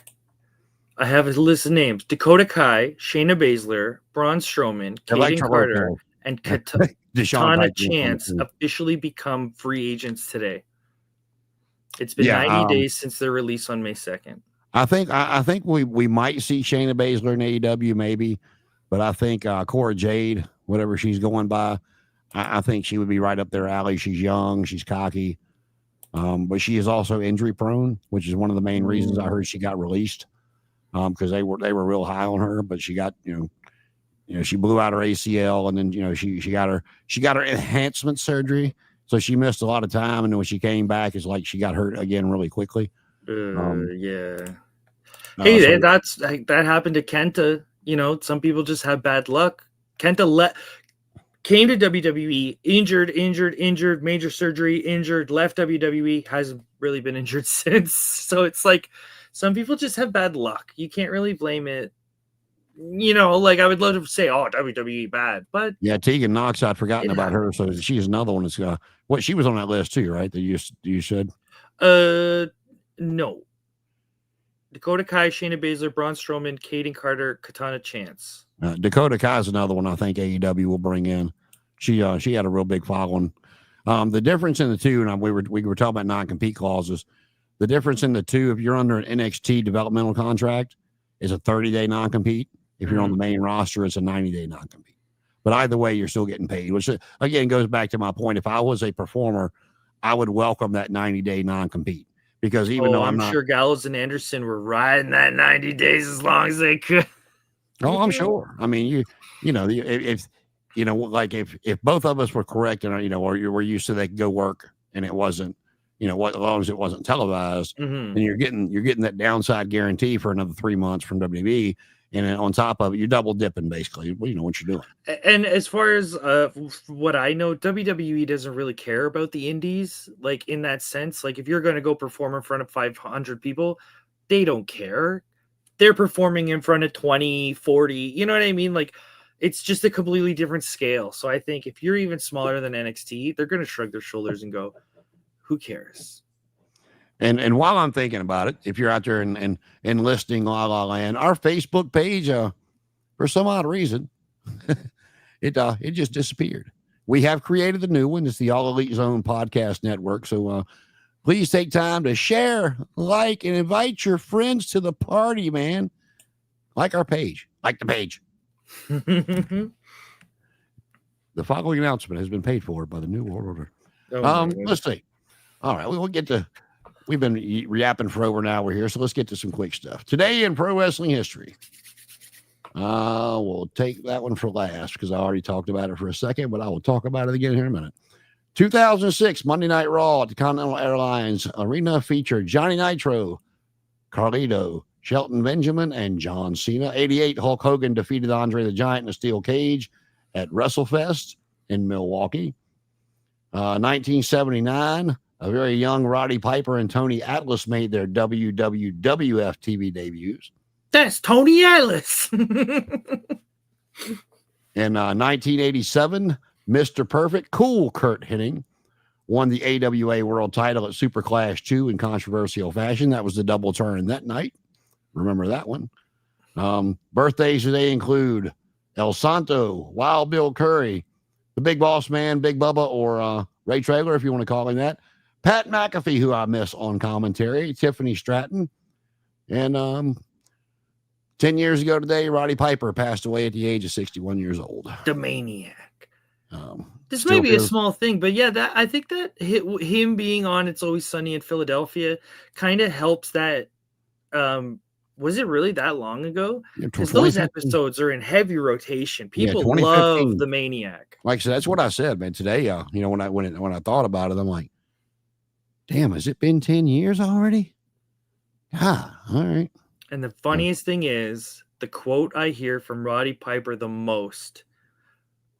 Speaker 2: I have a list of names: Dakota Kai, Shayna Baszler, Braun Strowman, Kaden Carter, and Katana Chance officially become free agents today. It's been 90 days since their release on May 2nd.
Speaker 1: I think we might see Shayna Baszler in AEW maybe, but I think Cora Jade, whatever she's going by, I think she would be right up their alley. She's young, she's cocky, but she is also injury prone, which is one of the main reasons I heard she got released, because they were real high on her, but she got she blew out her ACL, and then she got her enhancement surgery, so she missed a lot of time, and then when she came back, it's like she got hurt again really quickly.
Speaker 2: Yeah. Hey, that happened to Kenta. Some people just have bad luck. Kenta came to WWE, injured, major surgery, injured, left WWE, hasn't really been injured since. So it's like some people just have bad luck. You can't really blame it. I would love to say, oh, WWE bad, but
Speaker 1: yeah, Tegan Knox, I'd forgotten about her. So she's another one that's she was on that list too, right? That you said.
Speaker 2: No. Dakota Kai, Shayna Baszler, Braun Strowman, Kaden Carter, Katana Chance.
Speaker 1: Dakota Kai is another one I think AEW will bring in. She had a real big following. The difference in the two, and we were talking about non-compete clauses. The difference in the two, if you're under an NXT developmental contract, is a 30-day non-compete. If you're on the main roster, it's a 90-day non-compete. But either way, you're still getting paid, which again goes back to my point. If I was a performer, I would welcome that 90-day non-compete. Because even though I'm
Speaker 2: sure Gallows and Anderson were riding that 90 days as long as they could.
Speaker 1: Oh, I'm sure. I mean, if both of us were correct and or you were used to they could go work and it wasn't, as long as it wasn't televised, and you're getting that downside guarantee for another 3 months from WWE, and then on top of it, you're double dipping basically. You know what you're doing.
Speaker 2: And as far as what I know, WWE doesn't really care about the indies, like in that sense. Like if you're going to go perform in front of 500 people, they don't care. They're performing in front of 20, 40. You know what I mean? Like it's just a completely different scale. So I think if you're even smaller than NXT, they're going to shrug their shoulders and go, "Who cares?"
Speaker 1: And while I'm thinking about it, if you're out there and listing La La Land, our Facebook page, for some odd reason, it just disappeared. We have created the new one. It's the All Elite Zone Podcast Network. So please take time to share, like, and invite your friends to the party, man. Like our page. Like the page. The following announcement has been paid for by the New World Order. Let's see. All right, we'll get to. We've been yapping for over an hour here, so let's get to some quick stuff. Today in pro wrestling history, We'll take that one for last because I already talked about it for a second, but I will talk about it again here in a minute. 2006 Monday Night Raw at the Continental Airlines Arena featured Johnny Nitro, Carlito, Shelton Benjamin, and John Cena. 88 Hulk Hogan defeated Andre the Giant in a steel cage at WrestleFest in Milwaukee. 1979, a very young Roddy Piper and Tony Atlas made their WWF TV debuts.
Speaker 2: That's Tony Atlas.
Speaker 1: In 1987, Mr. Perfect, Cool Kurt Hennig, won the AWA World title at Super Clash 2 in controversial fashion. That was the double turn that night. Remember that one. Birthdays today include El Santo, Wild Bill Curry, the Big Boss Man, Big Bubba, or Ray Traylor, if you want to call him that. Pat McAfee, who I miss on commentary, Tiffany Stratton, and 10 years ago today, Roddy Piper passed away at the age of 61 years old.
Speaker 2: The Maniac. This may be a small thing, but yeah, I think that him being on It's Always Sunny in Philadelphia kind of helps that. Was it really that long ago? Because those episodes are in heavy rotation. People love the Maniac.
Speaker 1: Like I said, that's what I said, man. Today, when I thought about it, I'm like, damn, has it been 10 years already? Ah, all right.
Speaker 2: And the funniest thing is, the quote I hear from Roddy Piper the most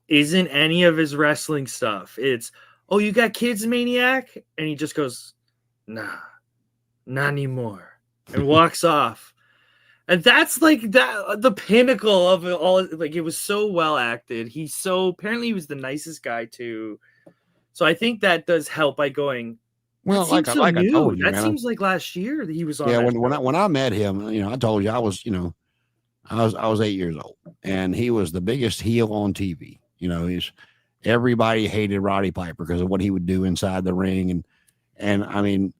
Speaker 2: isn't any of his wrestling stuff. It's, "Oh, you got kids, Maniac?" And he just goes, "Nah, not anymore," and walks off. And that's like the pinnacle of it all. Like, it was so well acted. Apparently he was the nicest guy too. So I think that does help by going,
Speaker 1: well, like I told you,
Speaker 2: that seems like last year that he was on.
Speaker 1: Yeah, when I met him, I told you I was 8 years old, and he was the biggest heel on TV. Everybody hated Roddy Piper because of what he would do inside the ring, and I mean,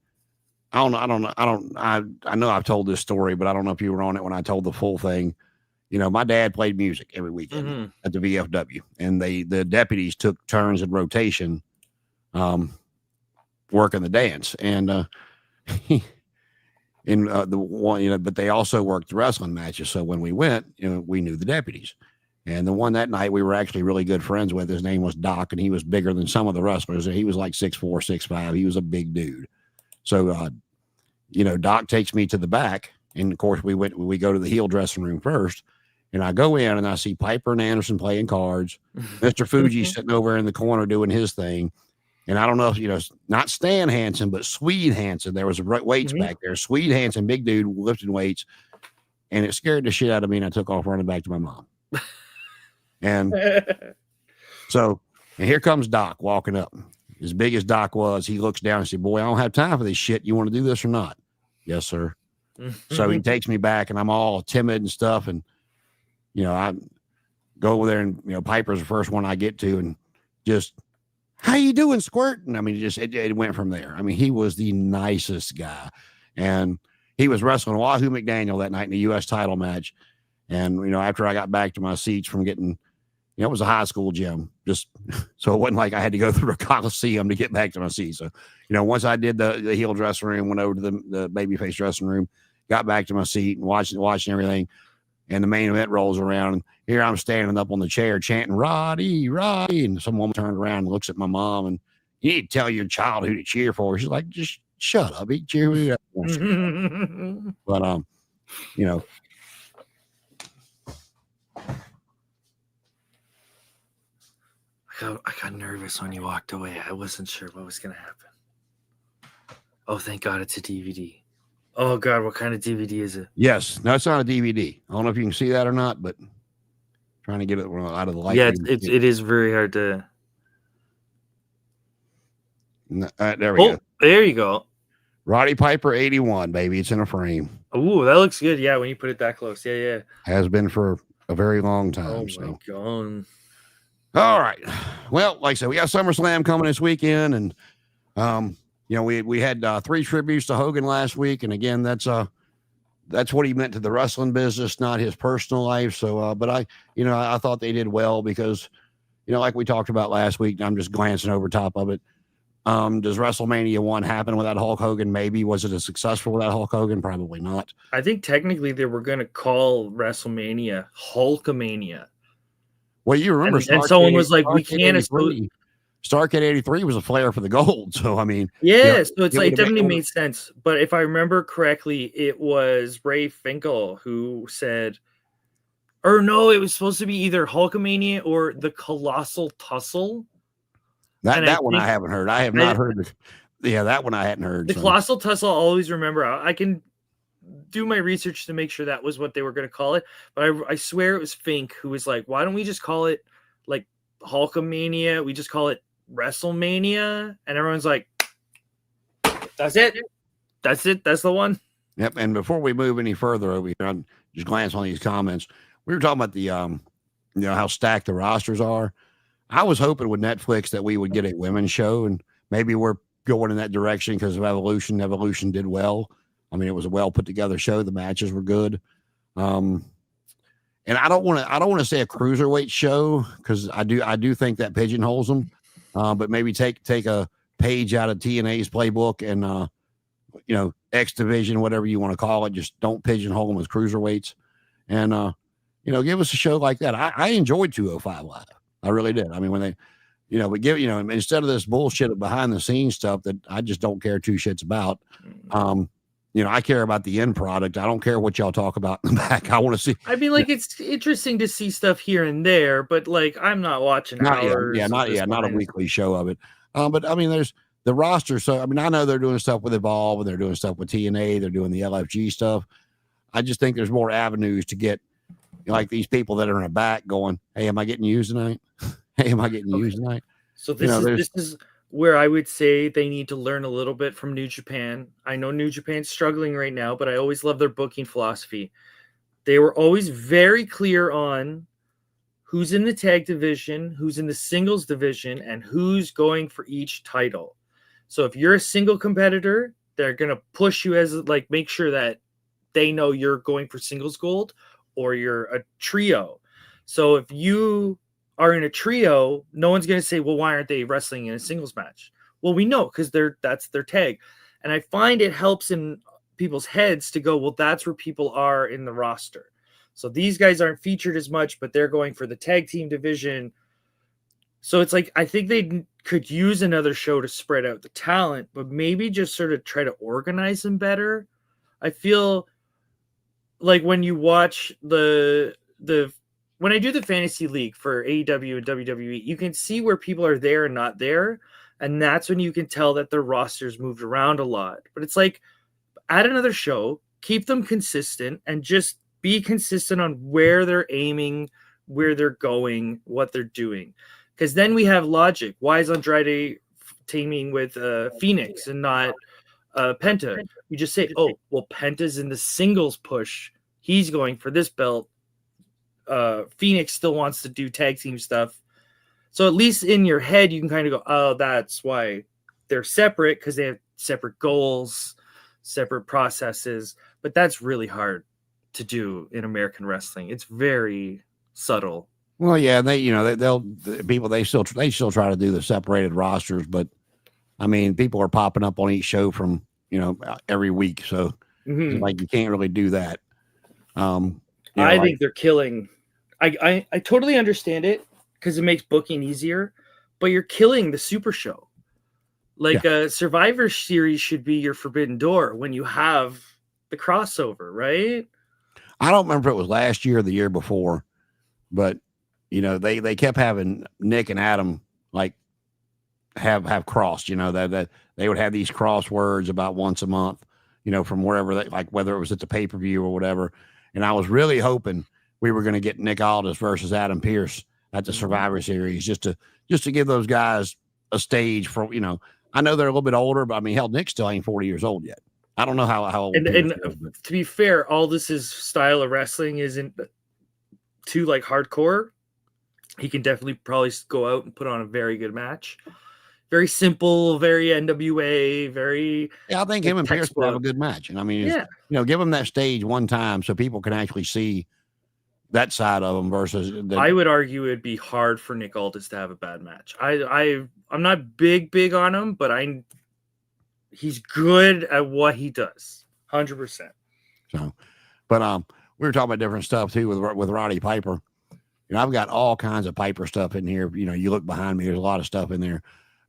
Speaker 1: I know I've told this story, but I don't know if you were on it when I told the full thing. My dad played music every weekend at the VFW, and the deputies took turns in rotation, working the dance, and but they also worked the wrestling matches. So when we went, we knew the deputies. And the one that night we were actually really good friends with, his name was Doc, and he was bigger than some of the wrestlers. He was like 6'4", 6'5". He was a big dude. So, Doc takes me to the back, and of course we go to the heel dressing room first, and I go in and I see Piper and Anderson playing cards. Mr. Fuji sitting over in the corner doing his thing. And I don't know if, not Stan Hansen, but Swede Hansen. There was weights back there. Swede Hansen, big dude, lifting weights. And it scared the shit out of me, and I took off running back to my mom. And so, and here comes Doc walking up. As big as Doc was, he looks down and says, "Boy, I don't have time for this shit. You want to do this or not?" "Yes, sir." So he takes me back, and I'm all timid and stuff. And, I go over there, and, Piper's the first one I get to, and just, "How you doing, Squirt?" And I mean, it went from there. I mean, he was the nicest guy. And he was wrestling Wahoo McDaniel that night in the U.S. title match. And, after I got back to my seats from getting, it was a high school gym, just so it wasn't like I had to go through a coliseum to get back to my seat. So, once I did the heel dressing room, went over to the babyface dressing room, got back to my seat and watching everything. And the main event rolls around, and here I'm standing up on the chair chanting, "Roddy, Roddy." And some woman turned around and looks at my mom, and, "You need to tell your child who to cheer for." She's like, "Just shut up. He cheer who he wants to." But,
Speaker 2: I got nervous when you walked away. I wasn't sure what was going to happen. Oh, thank God it's a DVD. Oh, God, what kind of DVD is it?
Speaker 1: Yes. No, it's not a DVD. I don't know if you can see that or not, but trying to get it out of the light.
Speaker 2: Yeah, it is very hard to.
Speaker 1: There we go.
Speaker 2: There you go.
Speaker 1: Roddy Piper 81, baby. It's in a frame.
Speaker 2: Oh, that looks good. Yeah, when you put it that close. Yeah.
Speaker 1: Has been for a very long time.
Speaker 2: Oh, my God.
Speaker 1: All right. Well, like I said, we got SummerSlam coming this weekend, and we had 3 tributes to Hogan last week, and again, that's what he meant to the wrestling business, not his personal life. So, but I thought they did well because, like we talked about last week, I'm just glancing over top of it. Does WrestleMania 1 happen without Hulk Hogan? Maybe. Was it as successful without Hulk Hogan? Probably not.
Speaker 2: I think technically they were going to call WrestleMania Hulkamania.
Speaker 1: Well, you remember,
Speaker 2: and someone was like, "We can't."
Speaker 1: Starrcade 83 was a flair for the gold. So I mean,
Speaker 2: yeah. So it's like it definitely made sense. But if I remember correctly, it was Ray Finkel who said, or no, it was supposed to be either Hulkamania or the Colossal Tussle.
Speaker 1: That one I haven't heard. I have not heard. That one I hadn't heard.
Speaker 2: The Colossal Tussle, I'll always remember. I can do my research to make sure that was what they were going to call it. But I swear it was Fink who was like, why don't we just call it like Hulkamania? We just call it WrestleMania. And everyone's like, that's it. That's it. That's the one.
Speaker 1: Yep. And before we move any further over here, I'll just glance on these comments. We were talking about the, how stacked the rosters are. I was hoping with Netflix that we would get a women's show, and maybe we're going in that direction because of Evolution. Evolution did well. I mean, it was a well put together show. The matches were good. And I don't want to say a cruiserweight show because I do think that pigeonholes them. But maybe take a page out of TNA's playbook and X Division, whatever you want to call it. Just don't pigeonhole them as cruiserweights, and give us a show like that. I enjoyed 205 Live. I really did. I mean, when they, we give, instead of this bullshit of behind the scenes stuff that I just don't care two shits about. I care about the end product. I don't care what y'all talk about in the back. I want to see.
Speaker 2: I mean, like, it's interesting to see stuff here and there, but like, I'm not watching hours.
Speaker 1: Not a weekly show of it. But I mean, there's the roster. So, I mean, I know they're doing stuff with Evolve and they're doing stuff with TNA. They're doing the LFG stuff. I just think there's more avenues to get like these people that are in the back going, hey, am I getting used tonight? Hey, am I getting used tonight?
Speaker 2: So this is where I would say they need to learn a little bit from New Japan. I know New Japan's struggling right now, but I always love their booking philosophy. They were always very clear on who's in the tag division, who's in the singles division, and who's going for each title. So if you're a single competitor, they're going to push you as like, make sure that they know you're going for singles gold or you're a trio. So if you are in a trio, no one's going to say, well, why aren't they wrestling in a singles match? Well, we know because that's their tag. And I find it helps in people's heads to go, well, that's where people are in the roster. So these guys aren't featured as much, but they're going for the tag team division. So it's like, I think they could use another show to spread out the talent, but maybe just sort of try to organize them better. I feel like when you watch when I do the fantasy league for AEW and WWE, you can see where people are there and not there. And that's when you can tell that their rosters moved around a lot. But it's like, add another show, keep them consistent, and just be consistent on where they're aiming, where they're going, what they're doing. Because then we have logic. Why is Andrade teaming with Phoenix and not Penta? You just say, oh, well, Penta's in the singles push. He's going for this belt. Phoenix still wants to do tag team stuff. So at least in your head, you can kind of go, oh, that's why they're separate, because they have separate goals, separate processes. But that's really hard to do in American wrestling. It's very subtle.
Speaker 1: Well, yeah, they still try to do the separated rosters, but I mean, people are popping up on each show from every week, so like you can't really do that.
Speaker 2: I think they're killing. I totally understand it because it makes booking easier, but you're killing the Super Show. Like a Survivor Series should be your Forbidden Door when you have the crossover, right?
Speaker 1: I don't remember if it was last year or the year before, but they kept having Nick and Adam like have crossed. That they would have these crosswords about once a month, from wherever they like, whether it was at the pay-per-view or whatever. And I was really hoping we were going to get Nick Aldis versus Adam Pearce at the Survivor Series just to give those guys a stage for, I know they're a little bit older, but I mean, hell, Nick still ain't 40 years old yet. I don't know how old.
Speaker 2: And to be fair, Aldis's style of wrestling isn't too like hardcore. He can definitely probably go out and put on a very good match. Very simple, very NWA, very.
Speaker 1: Yeah, I think him and Pierce will have a good match. And I mean, give him that stage one time so people can actually see that side of them versus
Speaker 2: I would argue it'd be hard for Nick Aldis to have a bad match. I'm not big on him, but he's good at what he does. 100%.
Speaker 1: So, but we were talking about different stuff too with Roddy Piper. You know, I've got all kinds of Piper stuff in here. You know, you look behind me, there's a lot of stuff in there.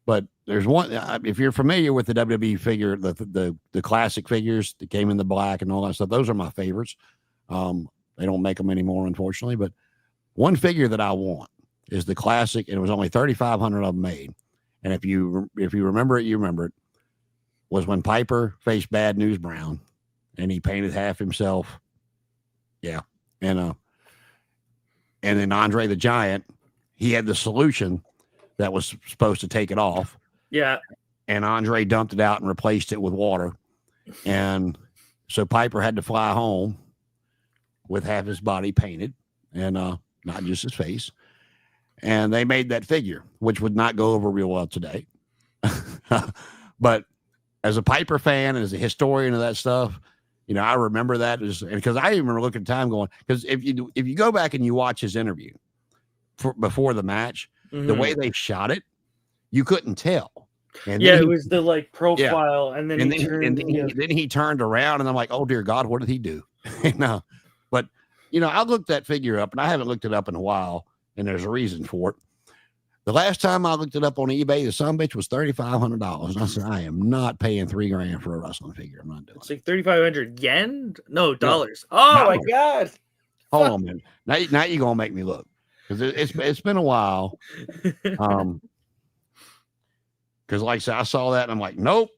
Speaker 1: But there's one, if you're familiar with the WWE figure, the classic figures that came in the black and all that stuff, those are my favorites. They don't make them anymore, unfortunately. But one figure that I want is the classic, and it was only 3,500 of them made. And if you remember it, you remember it. Was when Piper faced Bad News Brown, and he painted half himself. Yeah, and then Andre the Giant, he had the solution that was supposed to take it off.
Speaker 2: Yeah.
Speaker 1: And Andre dumped it out and replaced it with water. And so Piper had to fly home with half his body painted and not just his face. And they made that figure, which would not go over real well today. But as a Piper fan and as a historian of that stuff, you know, I remember that because I remember looking at time going, because if you go back and you watch his interview before the match, the way they shot it, you couldn't tell. And
Speaker 2: it was the like profile, and then
Speaker 1: he turned around, and I'm like, oh dear God, what did he do? But you know, I looked that figure up, and I haven't looked it up in a while, and there's a reason for it. The last time I looked it up on eBay, the sumbitch was $3,500, and I said, I am not paying $3,000 for a wrestling figure. I'm not doing it.
Speaker 2: It's like 3,500 yen? No, dollars. Oh my God!
Speaker 1: Hold on, man. Now you're gonna make me look. Because it's been a while. Because like I said, I saw that and I'm like, nope.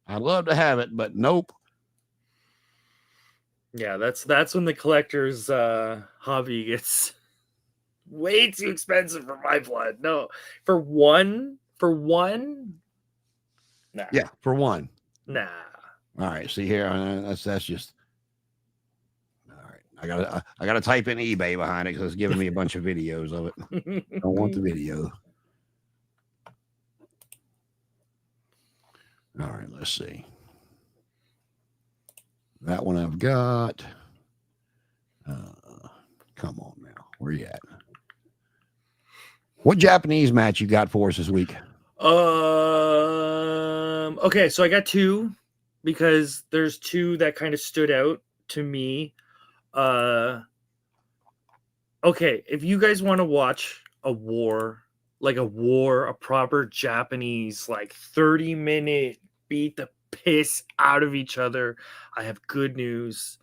Speaker 1: I'd love to have it, but nope.
Speaker 2: Yeah, that's when the collector's hobby gets way too expensive for my blood. No, for one. Nah.
Speaker 1: Yeah, for one.
Speaker 2: Nah.
Speaker 1: All right, see here, that's just. I gotta type in eBay behind it because it's giving me a bunch of videos of it. I don't want the video. All right, let's see. That one I've got. Come on now. Where you at? What Japanese match you got for us this week?
Speaker 2: Okay, so I got two because there's two that kind of stood out to me. Okay, if you guys want to watch a proper Japanese, like 30-minute beat the piss out of each other, I have good news.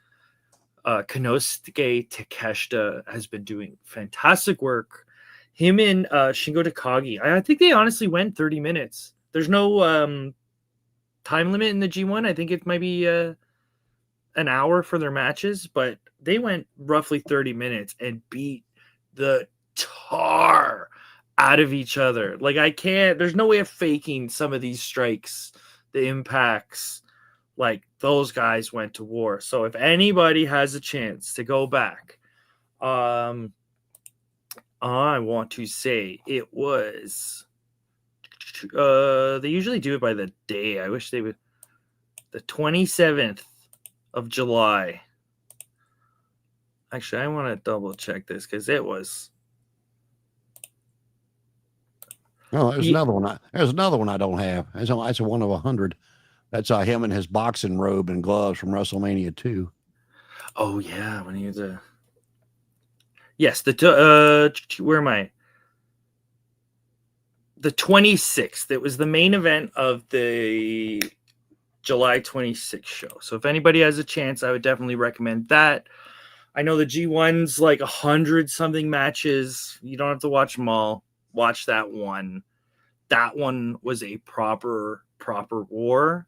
Speaker 2: Konosuke Takeshita has been doing fantastic work. Him and Shingo Takagi, I think they honestly went 30 minutes. There's no time limit in the G1. I think it might be an hour for their matches, but they went roughly 30 minutes and beat the tar out of each other. Like, there's no way of faking some of these strikes, the impacts. Like, those guys went to war. So if anybody has a chance to go back, I want to say it was, they usually do it by the day. I wish they would, the 27th of July. Actually, I want to double check this because it was.
Speaker 1: Oh, there's another one. There's another one I don't have. That's a one of 100. That's him in his boxing robe and gloves from WrestleMania 2.
Speaker 2: Oh yeah, when he was a. Yes, where am I? The 26th. It was the main event of the July 26th show. So if anybody has a chance, I would definitely recommend that. I know the G1's like 100-something matches. You don't have to watch them all. Watch that one. That one was a proper war.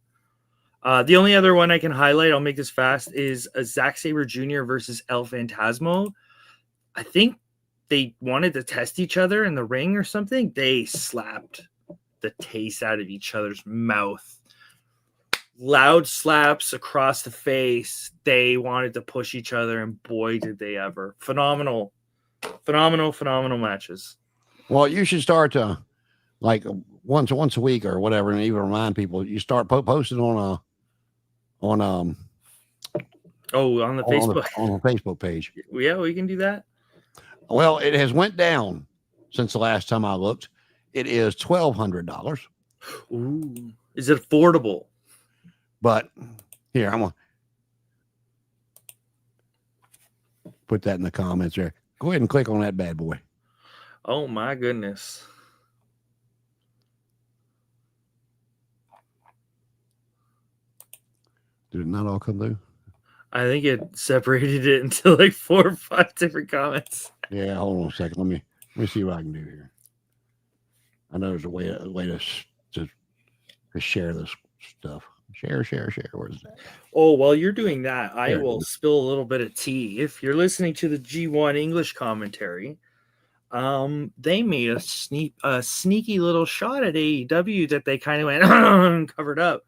Speaker 2: The only other one I can highlight, I'll make this fast, is a Zack Sabre Jr. versus El Phantasmo. I think they wanted to test each other in the ring or something. They slapped the taste out of each other's mouth. Loud slaps across the face. They wanted to push each other, and boy, did they ever. Phenomenal matches.
Speaker 1: Well, you should start like once a week or whatever, and even remind people. You start posting on
Speaker 2: Oh, on the Facebook.
Speaker 1: On the Facebook page.
Speaker 2: Yeah, we can do that.
Speaker 1: Well, it has went down since the last time I looked. It is $1,200.
Speaker 2: Ooh, is it affordable?
Speaker 1: But here, I'm gonna put that in the comments there. Go ahead and click on that bad boy.
Speaker 2: Oh my goodness.
Speaker 1: Did it not all come through?
Speaker 2: I think it separated it into like 4 or 5 different comments.
Speaker 1: Yeah, hold on a second. Let me see what I can do here. I know there's a way to share this stuff. Share. Where's that?
Speaker 2: Oh, while you're doing that, I
Speaker 1: There it
Speaker 2: will
Speaker 1: is.
Speaker 2: spill a little bit of tea. If you're listening to the G1 English commentary, they made a sneaky little shot at AEW that they kind of went and covered up.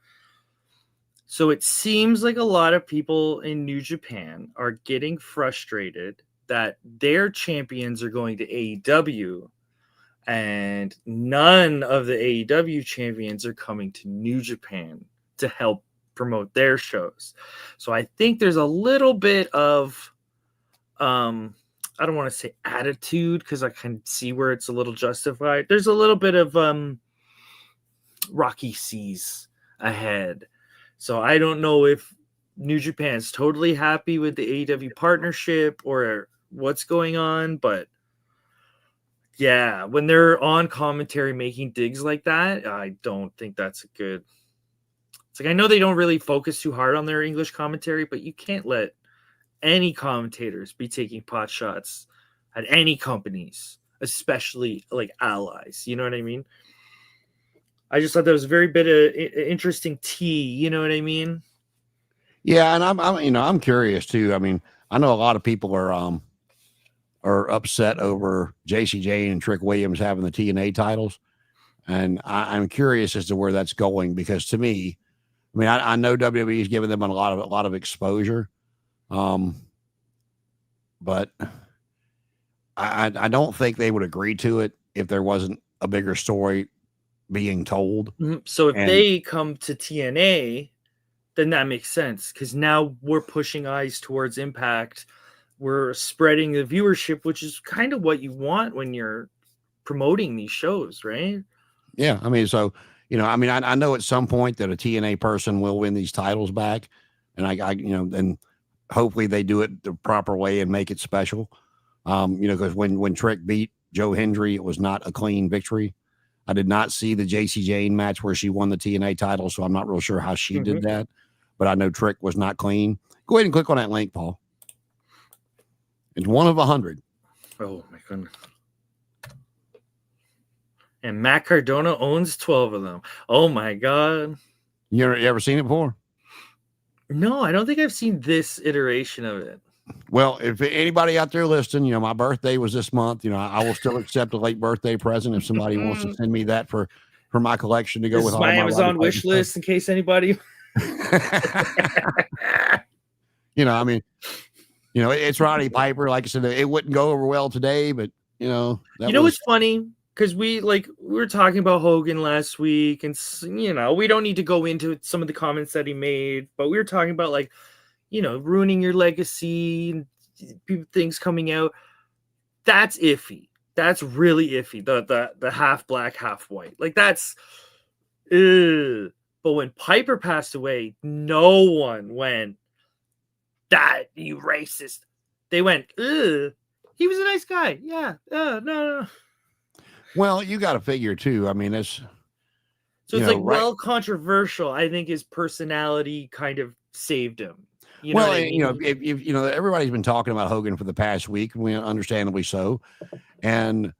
Speaker 2: So it seems like a lot of people in New Japan are getting frustrated that their champions are going to AEW and none of the AEW champions are coming to New Japan to help promote their shows. So I think there's a little bit of I don't want to say attitude because I can see where it's a little justified. There's a little bit of rocky seas ahead. So I don't know if New Japan's totally happy with the AEW partnership or what's going on, but yeah, when they're on commentary making digs like that, I don't think that's a good. It's like I know they don't really focus too hard on their English commentary, but you can't let any commentators be taking pot shots at any companies, especially like allies. You know what I mean? I just thought that was a very bit of interesting tea. You know what I mean?
Speaker 1: Yeah, and I'm curious too. I mean, I know a lot of people are upset over JC Jane and Trick Williams having the TNA titles, and I'm curious as to where that's going because to me, I mean, I know WWE is giving them a lot of exposure, but I don't think they would agree to it if there wasn't a bigger story being told.
Speaker 2: So if they come to TNA, then that makes sense because now we're pushing eyes towards Impact. We're spreading the viewership, which is kind of what you want when you're promoting these shows, right?
Speaker 1: Yeah, I mean, so I know at some point that a TNA person will win these titles back, and and hopefully they do it the proper way and make it special. Because when Trick beat Joe Hendry, it was not a clean victory. I did not see the JC Jane match where she won the TNA title, so I'm not real sure how she did that. But I know Trick was not clean. Go ahead and click on that link, Paul. It's 1 of 100.
Speaker 2: Oh my goodness. And Matt Cardona owns 12 of them. Oh my God.
Speaker 1: You ever seen it before?
Speaker 2: No, I don't think I've seen this iteration of it.
Speaker 1: Well, if anybody out there listening, my birthday was this month. I will still accept a late birthday present if somebody wants to send me that for my collection to go with all
Speaker 2: my
Speaker 1: my
Speaker 2: Amazon wish list in case anybody.
Speaker 1: It's Roddy Piper. Like I said, it wouldn't go over well today, but
Speaker 2: what's funny? Because we were talking about Hogan last week, and we don't need to go into some of the comments that he made, but we were talking about ruining your legacy, things coming out. That's iffy. That's really iffy. The half black, half white. Like that's. But when Piper passed away, no one went, that you racist. They went, he was a nice guy. Yeah. No.
Speaker 1: Well, you got to figure too. I mean, it's.
Speaker 2: So it's well, controversial. I think his personality kind of saved him.
Speaker 1: If everybody's been talking about Hogan for the past week, understandably so. And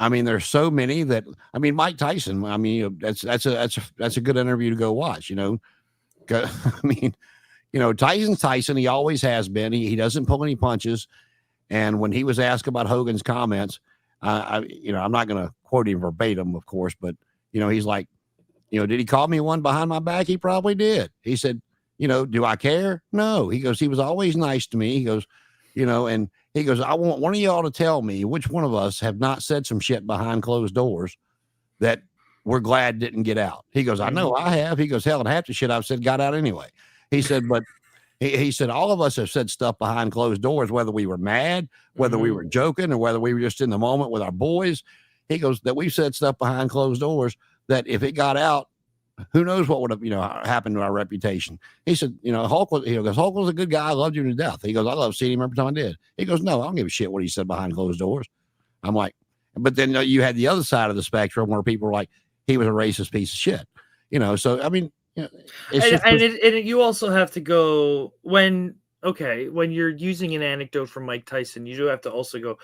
Speaker 1: I mean, there's so many that Mike Tyson. I mean, that's a good interview to go watch. Tyson's Tyson. He always has been. He doesn't pull any punches. And when he was asked about Hogan's comments, I'm not going to quote him verbatim, of course, but he's like, did he call me one behind my back? He probably did. He said, do I care? No. He goes, he was always nice to me. He goes, and he goes, I want one of y'all to tell me which one of us have not said some shit behind closed doors that we're glad didn't get out. He goes, I know I have. He goes, hell, and half the shit I've said got out anyway. He said, but He said all of us have said stuff behind closed doors, whether we were mad, whether we were joking, or whether we were just in the moment with our boys. He goes that we've said stuff behind closed doors that if it got out, who knows what would have happened to our reputation. He said, Hulk was a good guy. I loved you to death. He goes, I love seeing him every time I did. He goes, no, I don't give a shit what he said behind closed doors. I'm like, but then you had the other side of the spectrum where people were like, he was a racist piece of shit. So I mean,
Speaker 2: you also have to go when you're using an anecdote from Mike Tyson, you do have to also go,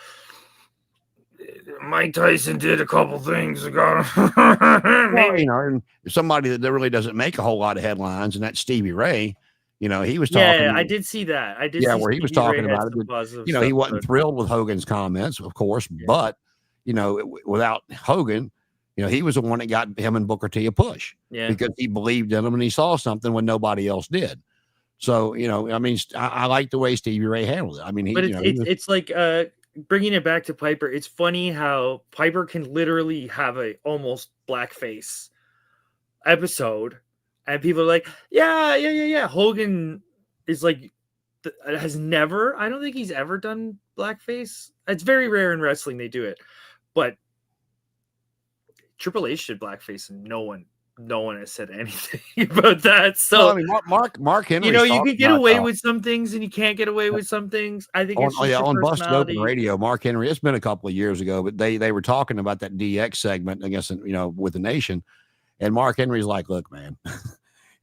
Speaker 2: Mike Tyson did a couple things ago.
Speaker 1: Maybe. And somebody that really doesn't make a whole lot of headlines, and that's Stevie Ray. He was talking.
Speaker 2: Yeah, I did see that.
Speaker 1: Where he was talking about it. He wasn't thrilled with Hogan's comments, of course, but without Hogan, he was the one that got him and Booker T a push because he believed in him and he saw something when nobody else did. So, I mean, I like the way Stevie Ray handled it. I mean,
Speaker 2: it's like bringing it back to Piper. It's funny how Piper can literally have a almost blackface episode, and people are like, yeah. Hogan is like has never. I don't think he's ever done blackface. It's very rare in wrestling they do it, but Triple H did blackface, and no one has said anything about that. So
Speaker 1: I mean, Mark Henry,
Speaker 2: you can get away with some things, and you can't get away with some things. I think it's
Speaker 1: on Busted Open Radio, Mark Henry. It's been a couple of years ago, but they were talking about that DX segment, I guess, with the Nation, and Mark Henry's like, "Look, man,"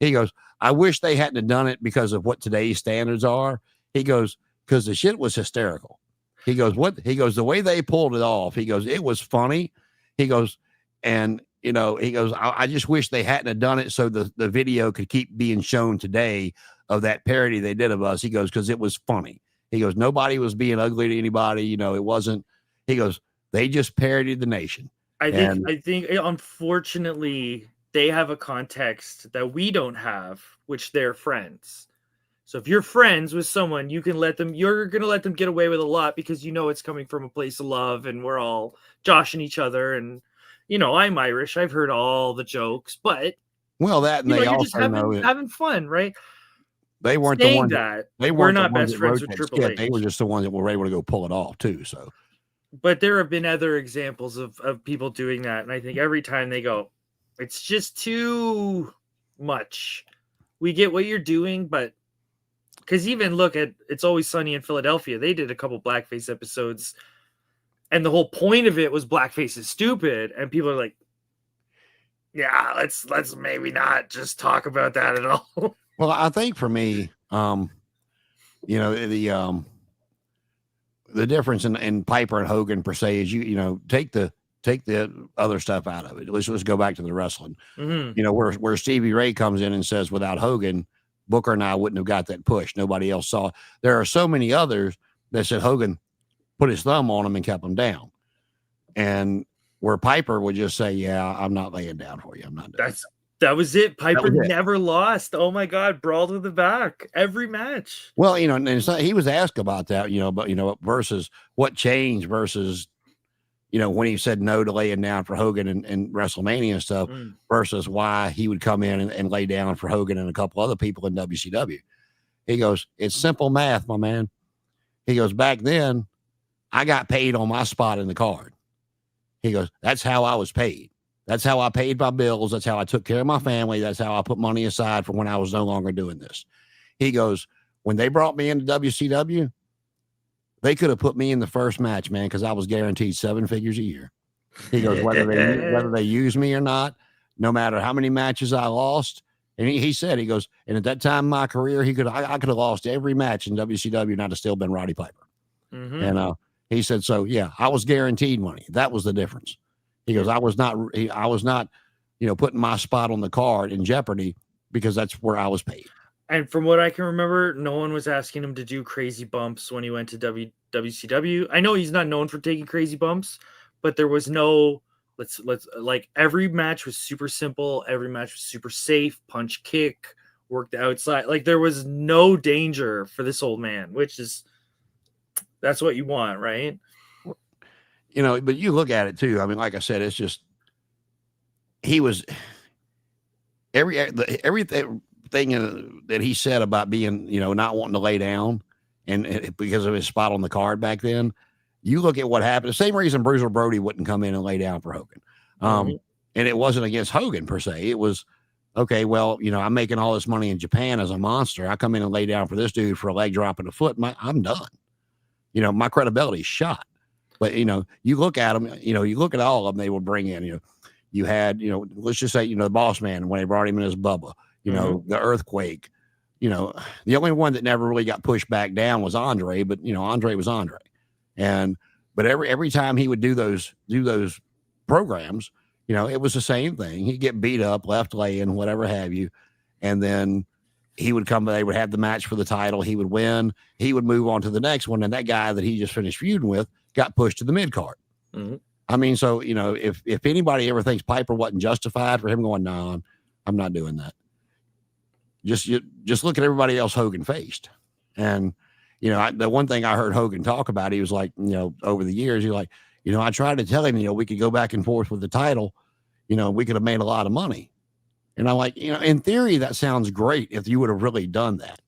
Speaker 1: he goes, "I wish they hadn't have done it because of what today's standards are." He goes, "Because the shit was hysterical." He goes, "What?" He goes, "The way they pulled it off." He goes, "It was funny." He goes, and he goes, I just wish they hadn't have done it so the video could keep being shown today of that parody they did of us. He goes, because it was funny. He goes, nobody was being ugly to anybody. It wasn't. He goes, they just parodied the Nation.
Speaker 2: I think unfortunately they have a context that we don't have, which they're friends. So if you're friends with someone, you're going to let them get away with a lot because it's coming from a place of love and we're all joshing each other. And, I'm Irish. I've heard all the jokes, but
Speaker 1: that, and they
Speaker 2: you're
Speaker 1: also
Speaker 2: just having fun, right?
Speaker 1: They weren't
Speaker 2: saying
Speaker 1: the ones
Speaker 2: that
Speaker 1: they
Speaker 2: we're
Speaker 1: weren't
Speaker 2: not
Speaker 1: the ones
Speaker 2: best
Speaker 1: that
Speaker 2: friends
Speaker 1: wrote
Speaker 2: with
Speaker 1: that
Speaker 2: Triple
Speaker 1: skit.
Speaker 2: H.
Speaker 1: They were just the ones that were able to go pull it off too. So,
Speaker 2: but there have been other examples of people doing that, and I think every time they go, it's just too much. We get what you're doing, but because even look at It's Always Sunny in Philadelphia, they did a couple blackface episodes, and the whole point of it was blackface is stupid, and people are like, yeah, let's maybe not just talk about that at all.
Speaker 1: Well, I think for me, the difference in Piper and Hogan per se is take the other stuff out of it. Let's go back to the wrestling.
Speaker 2: Mm-hmm.
Speaker 1: Where Stevie Ray comes in and says, without Hogan, Booker and I wouldn't have got that push. Nobody else saw. There are so many others that said Hogan put his thumb on him and kept him down. And where Piper would just say, yeah, I'm not laying down for you. I'm not doing
Speaker 2: that was it. Piper never lost. Oh my God, brawled to the back every match.
Speaker 1: Well, and he was asked about that, but versus what changed versus, when he said no to laying down for Hogan and WrestleMania and stuff versus why he would come in and lay down for Hogan and a couple other people in WCW. He goes, it's simple math, my man. He goes, back then I got paid on my spot in the card. He goes, that's how I was paid. That's how I paid my bills. That's how I took care of my family. That's how I put money aside for when I was no longer doing this. He goes, when they brought me into WCW, they could have put me in the first match, man, because I was guaranteed 7 figures a year. He goes, whether they use me or not, no matter how many matches I lost. And he said, he goes, and at that time in my career, I could have lost every match in WCW and I'd have still been Roddy Piper.
Speaker 2: Mm-hmm.
Speaker 1: And he said, so yeah, I was guaranteed money. That was the difference. He goes, I was not, putting my spot on the card in jeopardy because that's where I was paid.
Speaker 2: And from what I can remember, no one was asking him to do crazy bumps when he went to WCW. I know he's not known for taking crazy bumps, but there was no, let's like every match was super simple. Every match was super safe, punch, kick, worked outside. Like there was no danger for this old man, that's what you want, right?
Speaker 1: But you look at it too. I mean, like I said, it's just, he was everything thing that he said about being, not wanting to lay down and because of his spot on the card back then, you look at what happened. The same reason Bruiser Brody wouldn't come in and lay down for Hogan. And it wasn't against Hogan per se. It was, okay, well, I'm making all this money in Japan as a monster. I come in and lay down for this dude for a leg drop and a foot. I'm done. My credibility is shot. But, you look at them, you look at all of them they would bring in, you had, let's just say, the Boss Man when they brought him in as Bubba, the Earthquake, the only one that never really got pushed back down was Andre, but, Andre was Andre. But every time he would do those programs, it was the same thing. He'd get beat up, left laying, whatever have you. And then he would come, they would have the match for the title. He would win. He would move on to the next one. And that guy that he just finished feuding with got pushed to the mid card. I mean, so, if anybody ever thinks Piper wasn't justified for him going, no, I'm not doing that. Just look at everybody else Hogan faced. And, the one thing I heard Hogan talk about, he was like, over the years, he's like, I tried to tell him, we could go back and forth with the title. We could have made a lot of money. And I'm like, in theory, that sounds great if you would have really done that.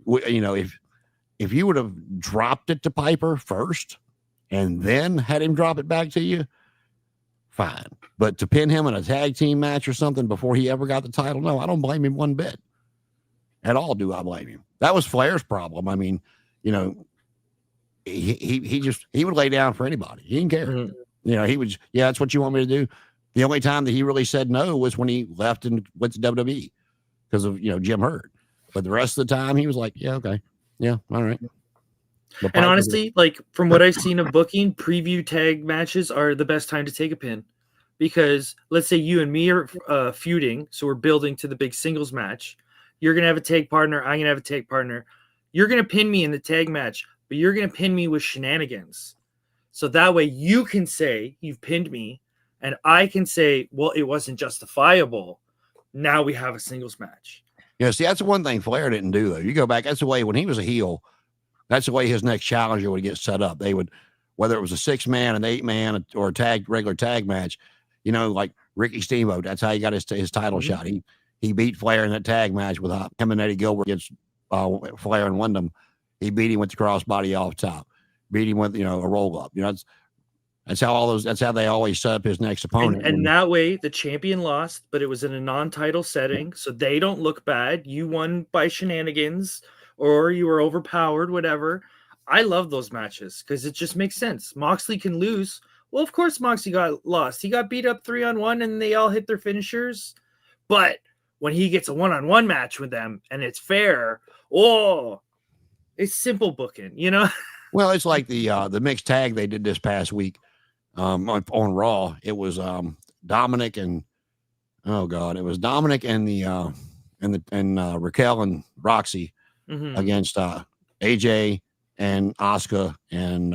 Speaker 1: If you would have dropped it to Piper first and then had him drop it back to you, fine. But to pin him in a tag team match or something before he ever got the title, no, I don't blame him one bit. At all do I blame him. That was Flair's problem. I mean, he would lay down for anybody. He didn't care. He would, that's what you want me to do. The only time that he really said no was when he left and went to WWE because of, Jim Herd. But the rest of the time he was like, yeah, okay. Yeah. All right.
Speaker 2: And honestly, like from what I've seen of booking, preview tag matches are the best time to take a pin because let's say you and me are feuding. So we're building to the big singles match. You're going to have a tag partner. I'm going to have a tag partner. You're going to pin me in the tag match, but you're going to pin me with shenanigans. So that way you can say you've pinned me and I can say, well, it wasn't justifiable. Now we have a singles match.
Speaker 1: See, that's the one thing Flair didn't do, though. You go back, that's the way when he was a heel, that's the way his next challenger would get set up. They would, whether it was a 6-man, an 8-man, or a regular tag match, like Ricky Steamboat, that's how he got his title shot. He beat Flair in that tag match with him and Eddie Gilbert against Flair and Wyndham. He beat him with the crossbody off top, beat him with, a roll up. That's how they always set up his next opponent.
Speaker 2: And that way the champion lost, but it was in a non-title setting. So they don't look bad. You won by shenanigans or you were overpowered, whatever. I love those matches because it just makes sense. Moxley can lose. Well, of course, Moxley got lost. He got beat up 3-on-1 and they all hit their finishers. But when he gets a 1-on-1 match with them and it's fair, it's simple booking,
Speaker 1: Well, it's like the mixed tag they did this past week on Raw. It was Dominic and it was Dominic and Raquel and Roxy against AJ and Asuka and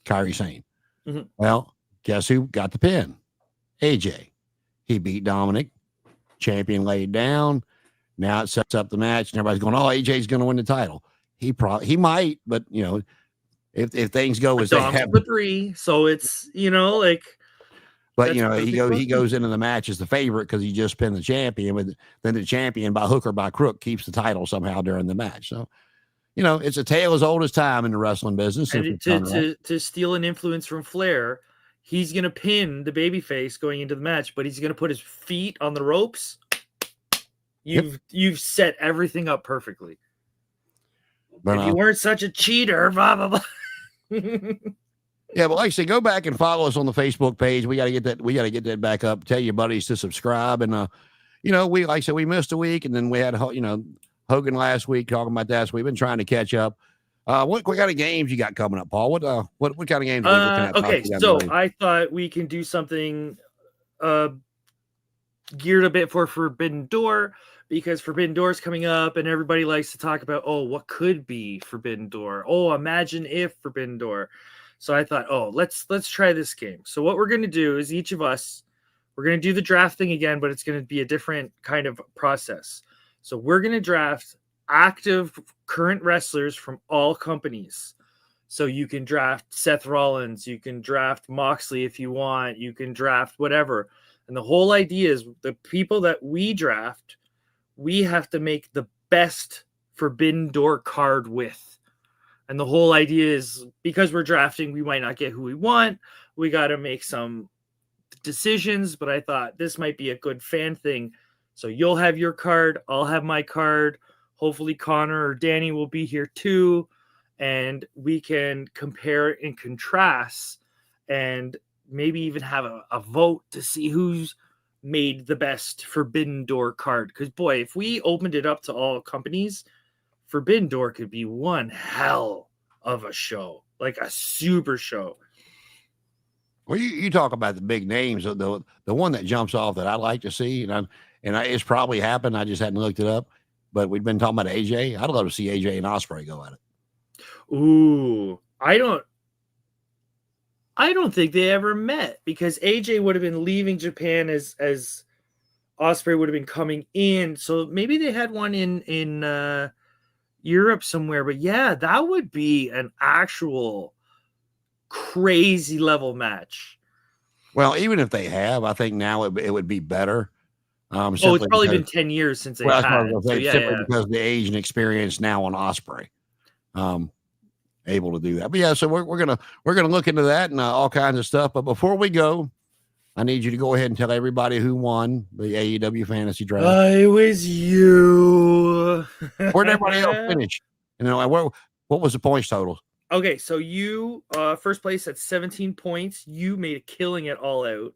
Speaker 1: Kairi Sane. Well, guess who got the pin? AJ. He beat Dominic. Champion laid down. Now it sets up the match, and everybody's going, "Oh, AJ's going to win the title." He might, but if things go as they have,
Speaker 2: for 3, so it's
Speaker 1: But he goes into the match as the favorite because he just pinned the champion. But then the champion, by hook or by crook, keeps the title somehow during the match. So, it's a tale as old as time in the wrestling business.
Speaker 2: And to steal an influence from Flair, he's going to pin the babyface going into the match, but he's going to put his feet on the ropes. You've set everything up perfectly. But if you weren't such a cheater, blah, blah, blah.
Speaker 1: Yeah, but like I say, go back and follow us on the Facebook page. We got to get that. We got to get that back up. Tell your buddies to subscribe. And, we missed a week, and then we had, Hogan last week talking about that. So we've been trying to catch up. What kind of games you got coming up, Paul? What kind of games are you looking at?
Speaker 2: Okay, so I thought we can do something geared a bit for Forbidden Door, because Forbidden Door is coming up and everybody likes to talk about, what could be Forbidden Door? Imagine if Forbidden Door. So I thought, let's try this game. So what we're going to do is each of us, we're going to do the draft thing again, but it's going to be a different kind of process. So we're going to draft active current wrestlers from all companies. So you can draft Seth Rollins, you can draft Moxley if you want, you can draft whatever. And the whole idea is the people that we draft, we have to make the best Forbidden Door card with. And the whole idea is because we're drafting, we might not get who we want. We got to make some decisions, but I thought this might be a good fan thing. So you'll have your card, I'll have my card. Hopefully Connor or Danny will be here too, and we can compare and contrast and maybe even have a vote to see who's made the best Forbidden Door card. Because boy, if we opened it up to all companies, Forbidden Door could be one hell of a show, like a super show.
Speaker 1: Well, you talk about the big names. The one that jumps off that I like to see, and it's probably happened. I just hadn't looked it up, but we've been talking about AJ. I'd love to see AJ and Ospreay go at it.
Speaker 2: Ooh, I don't think they ever met, because AJ would have been leaving Japan as Ospreay would have been coming in. So maybe they had one in Europe somewhere. But yeah, that would be an actual crazy level match.
Speaker 1: Well, even if they have, I think now it would be better.
Speaker 2: It's probably been 10 years since they had it.
Speaker 1: Simply because of the age and experience now on Ospreay, able to do that. But yeah, so we're gonna look into that and all kinds of stuff. But before we go, I need you to go ahead and tell everybody who won the AEW Fantasy Draft.
Speaker 2: It was you.
Speaker 1: Where'd everybody else finish? What was the points total?
Speaker 2: Okay, so you first place at 17 points. You made a killing at All Out.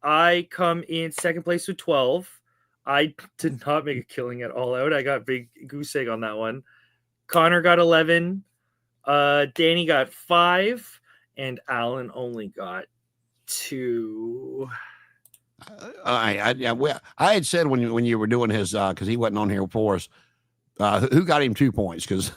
Speaker 2: I come in second place with 12. I did not make a killing at All Out. I got big goose egg on that one. Connor got 11. Danny got 5. And Alan only got 2.
Speaker 1: I had said when you were doing his, because he wasn't on here for us, who got him 2 points? Because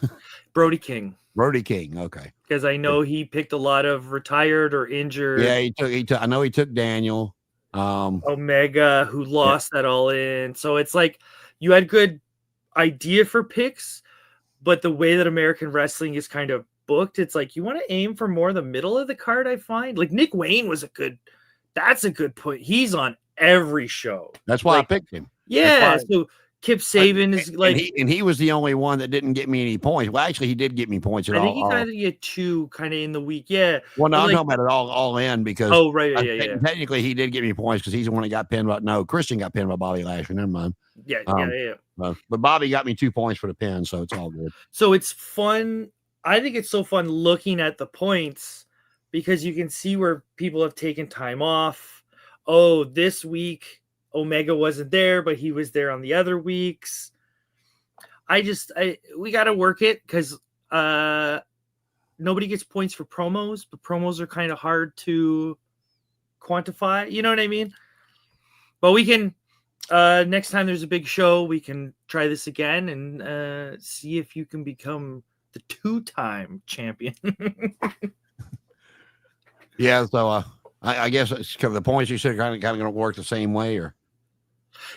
Speaker 2: Brody King.
Speaker 1: Brody King, okay.
Speaker 2: Because I know he picked a lot of retired or injured.
Speaker 1: Yeah, he took. I know he took Daniel,
Speaker 2: Omega, who lost that All In. So it's like you had good idea for picks, but the way that American wrestling is kind of booked, it's like you want to aim for more the middle of the card. I find like Nick Wayne that's a good point. He's on every show.
Speaker 1: That's why I picked him.
Speaker 2: Yeah, so Kip Saban is like,
Speaker 1: and he was the only one that didn't get me any points. Well, actually, he did get me points at all.
Speaker 2: I think he kind of get 2 kind of in the week. Yeah.
Speaker 1: Well, no, I'm talking about it all in because.
Speaker 2: Oh, right. Yeah.
Speaker 1: Technically, he did get me points because he's the one that got pinned. No, Christian got pinned by Bobby Lashley. Never mind.
Speaker 2: Yeah.
Speaker 1: But Bobby got me 2 points for the pin, so it's all good.
Speaker 2: So it's fun. I think it's so fun looking at the points because you can see where people have taken time off. Oh, this week Omega wasn't there, but he was there on the other weeks. We got to work it because nobody gets points for promos, but promos are kind of hard to quantify. You know what I mean? But we can, next time there's a big show, we can try this again and see if you can become the 2-time champion.
Speaker 1: Yeah. So I guess it's the points you said kind of going to work the same way, or.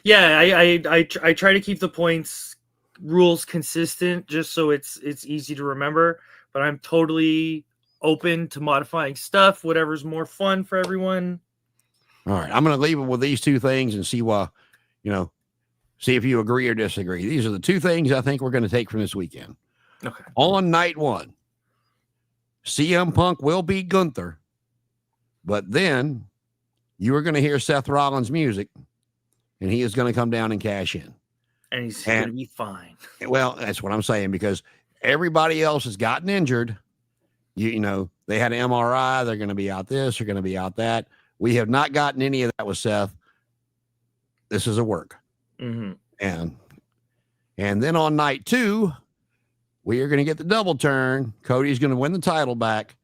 Speaker 2: Yeah, I try to keep the points rules consistent just so it's easy to remember, but I'm totally open to modifying stuff, whatever's more fun for everyone.
Speaker 1: All right, I'm going to leave it with these 2 things and see if you agree or disagree. These are the 2 things I think we're going to take from this weekend.
Speaker 2: Okay.
Speaker 1: On night 1, CM Punk will beat Gunther, but then you are going to hear Seth Rollins' music, and he is going to come down and cash in.
Speaker 2: And he's going to be fine.
Speaker 1: Well, that's what I'm saying, because everybody else has gotten injured. You know, they had an MRI. They're going to be out this. They're going to be out that. We have not gotten any of that with Seth. This is a work.
Speaker 2: Mm-hmm.
Speaker 1: And then on night 2, we are going to get the double turn. Cody's going to win the title back,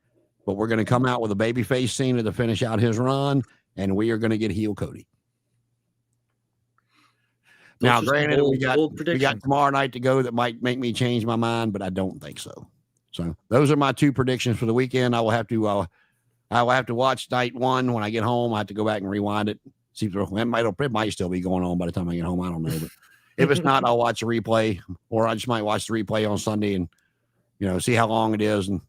Speaker 1: but we're going to come out with a babyface Cena to finish out his run, and we are going to get heel Cody. Now, granted, we got tomorrow night to go that might make me change my mind, but I don't think so. So those are my 2 predictions for the weekend. I will have to watch night 1 when I get home. I have to go back and rewind it. See if it might still be going on by the time I get home. I don't know, but if it's not, I'll watch a replay, or I just might watch the replay on Sunday and see how long it is and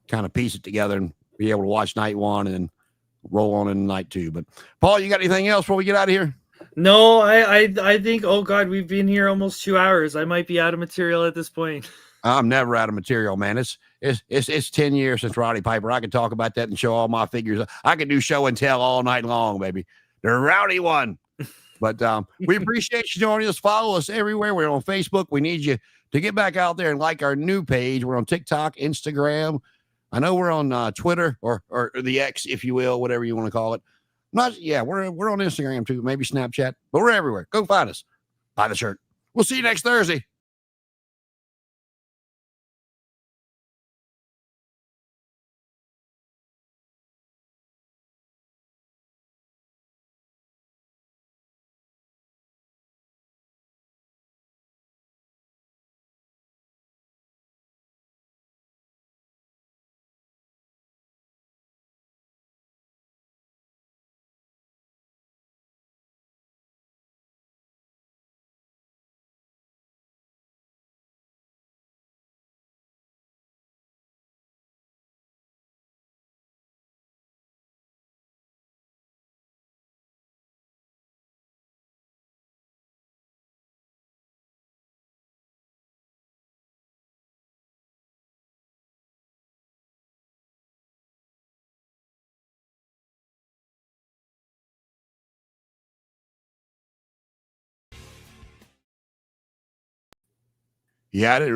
Speaker 1: kind of piece it together and be able to watch night 1 and then roll on in night 2. But Paul, you got anything else before we get out of here?
Speaker 2: No, I think, oh God, we've been here almost 2 hours. I might be out of material at this point.
Speaker 1: I'm never out of material, man. It's 10 years since Roddy Piper. I could talk about that and show all my figures. I could do show and tell all night long, baby. The rowdy one. But we appreciate you joining us. Follow us everywhere. We're on Facebook. We need you to get back out there and like our new page. We're on TikTok, Instagram. I know we're on Twitter or the X, if you will, whatever you want to call it. We're on Instagram too, maybe Snapchat, but we're everywhere. Go find us. Buy the shirt. We'll see you next Thursday. Yeah, I didn't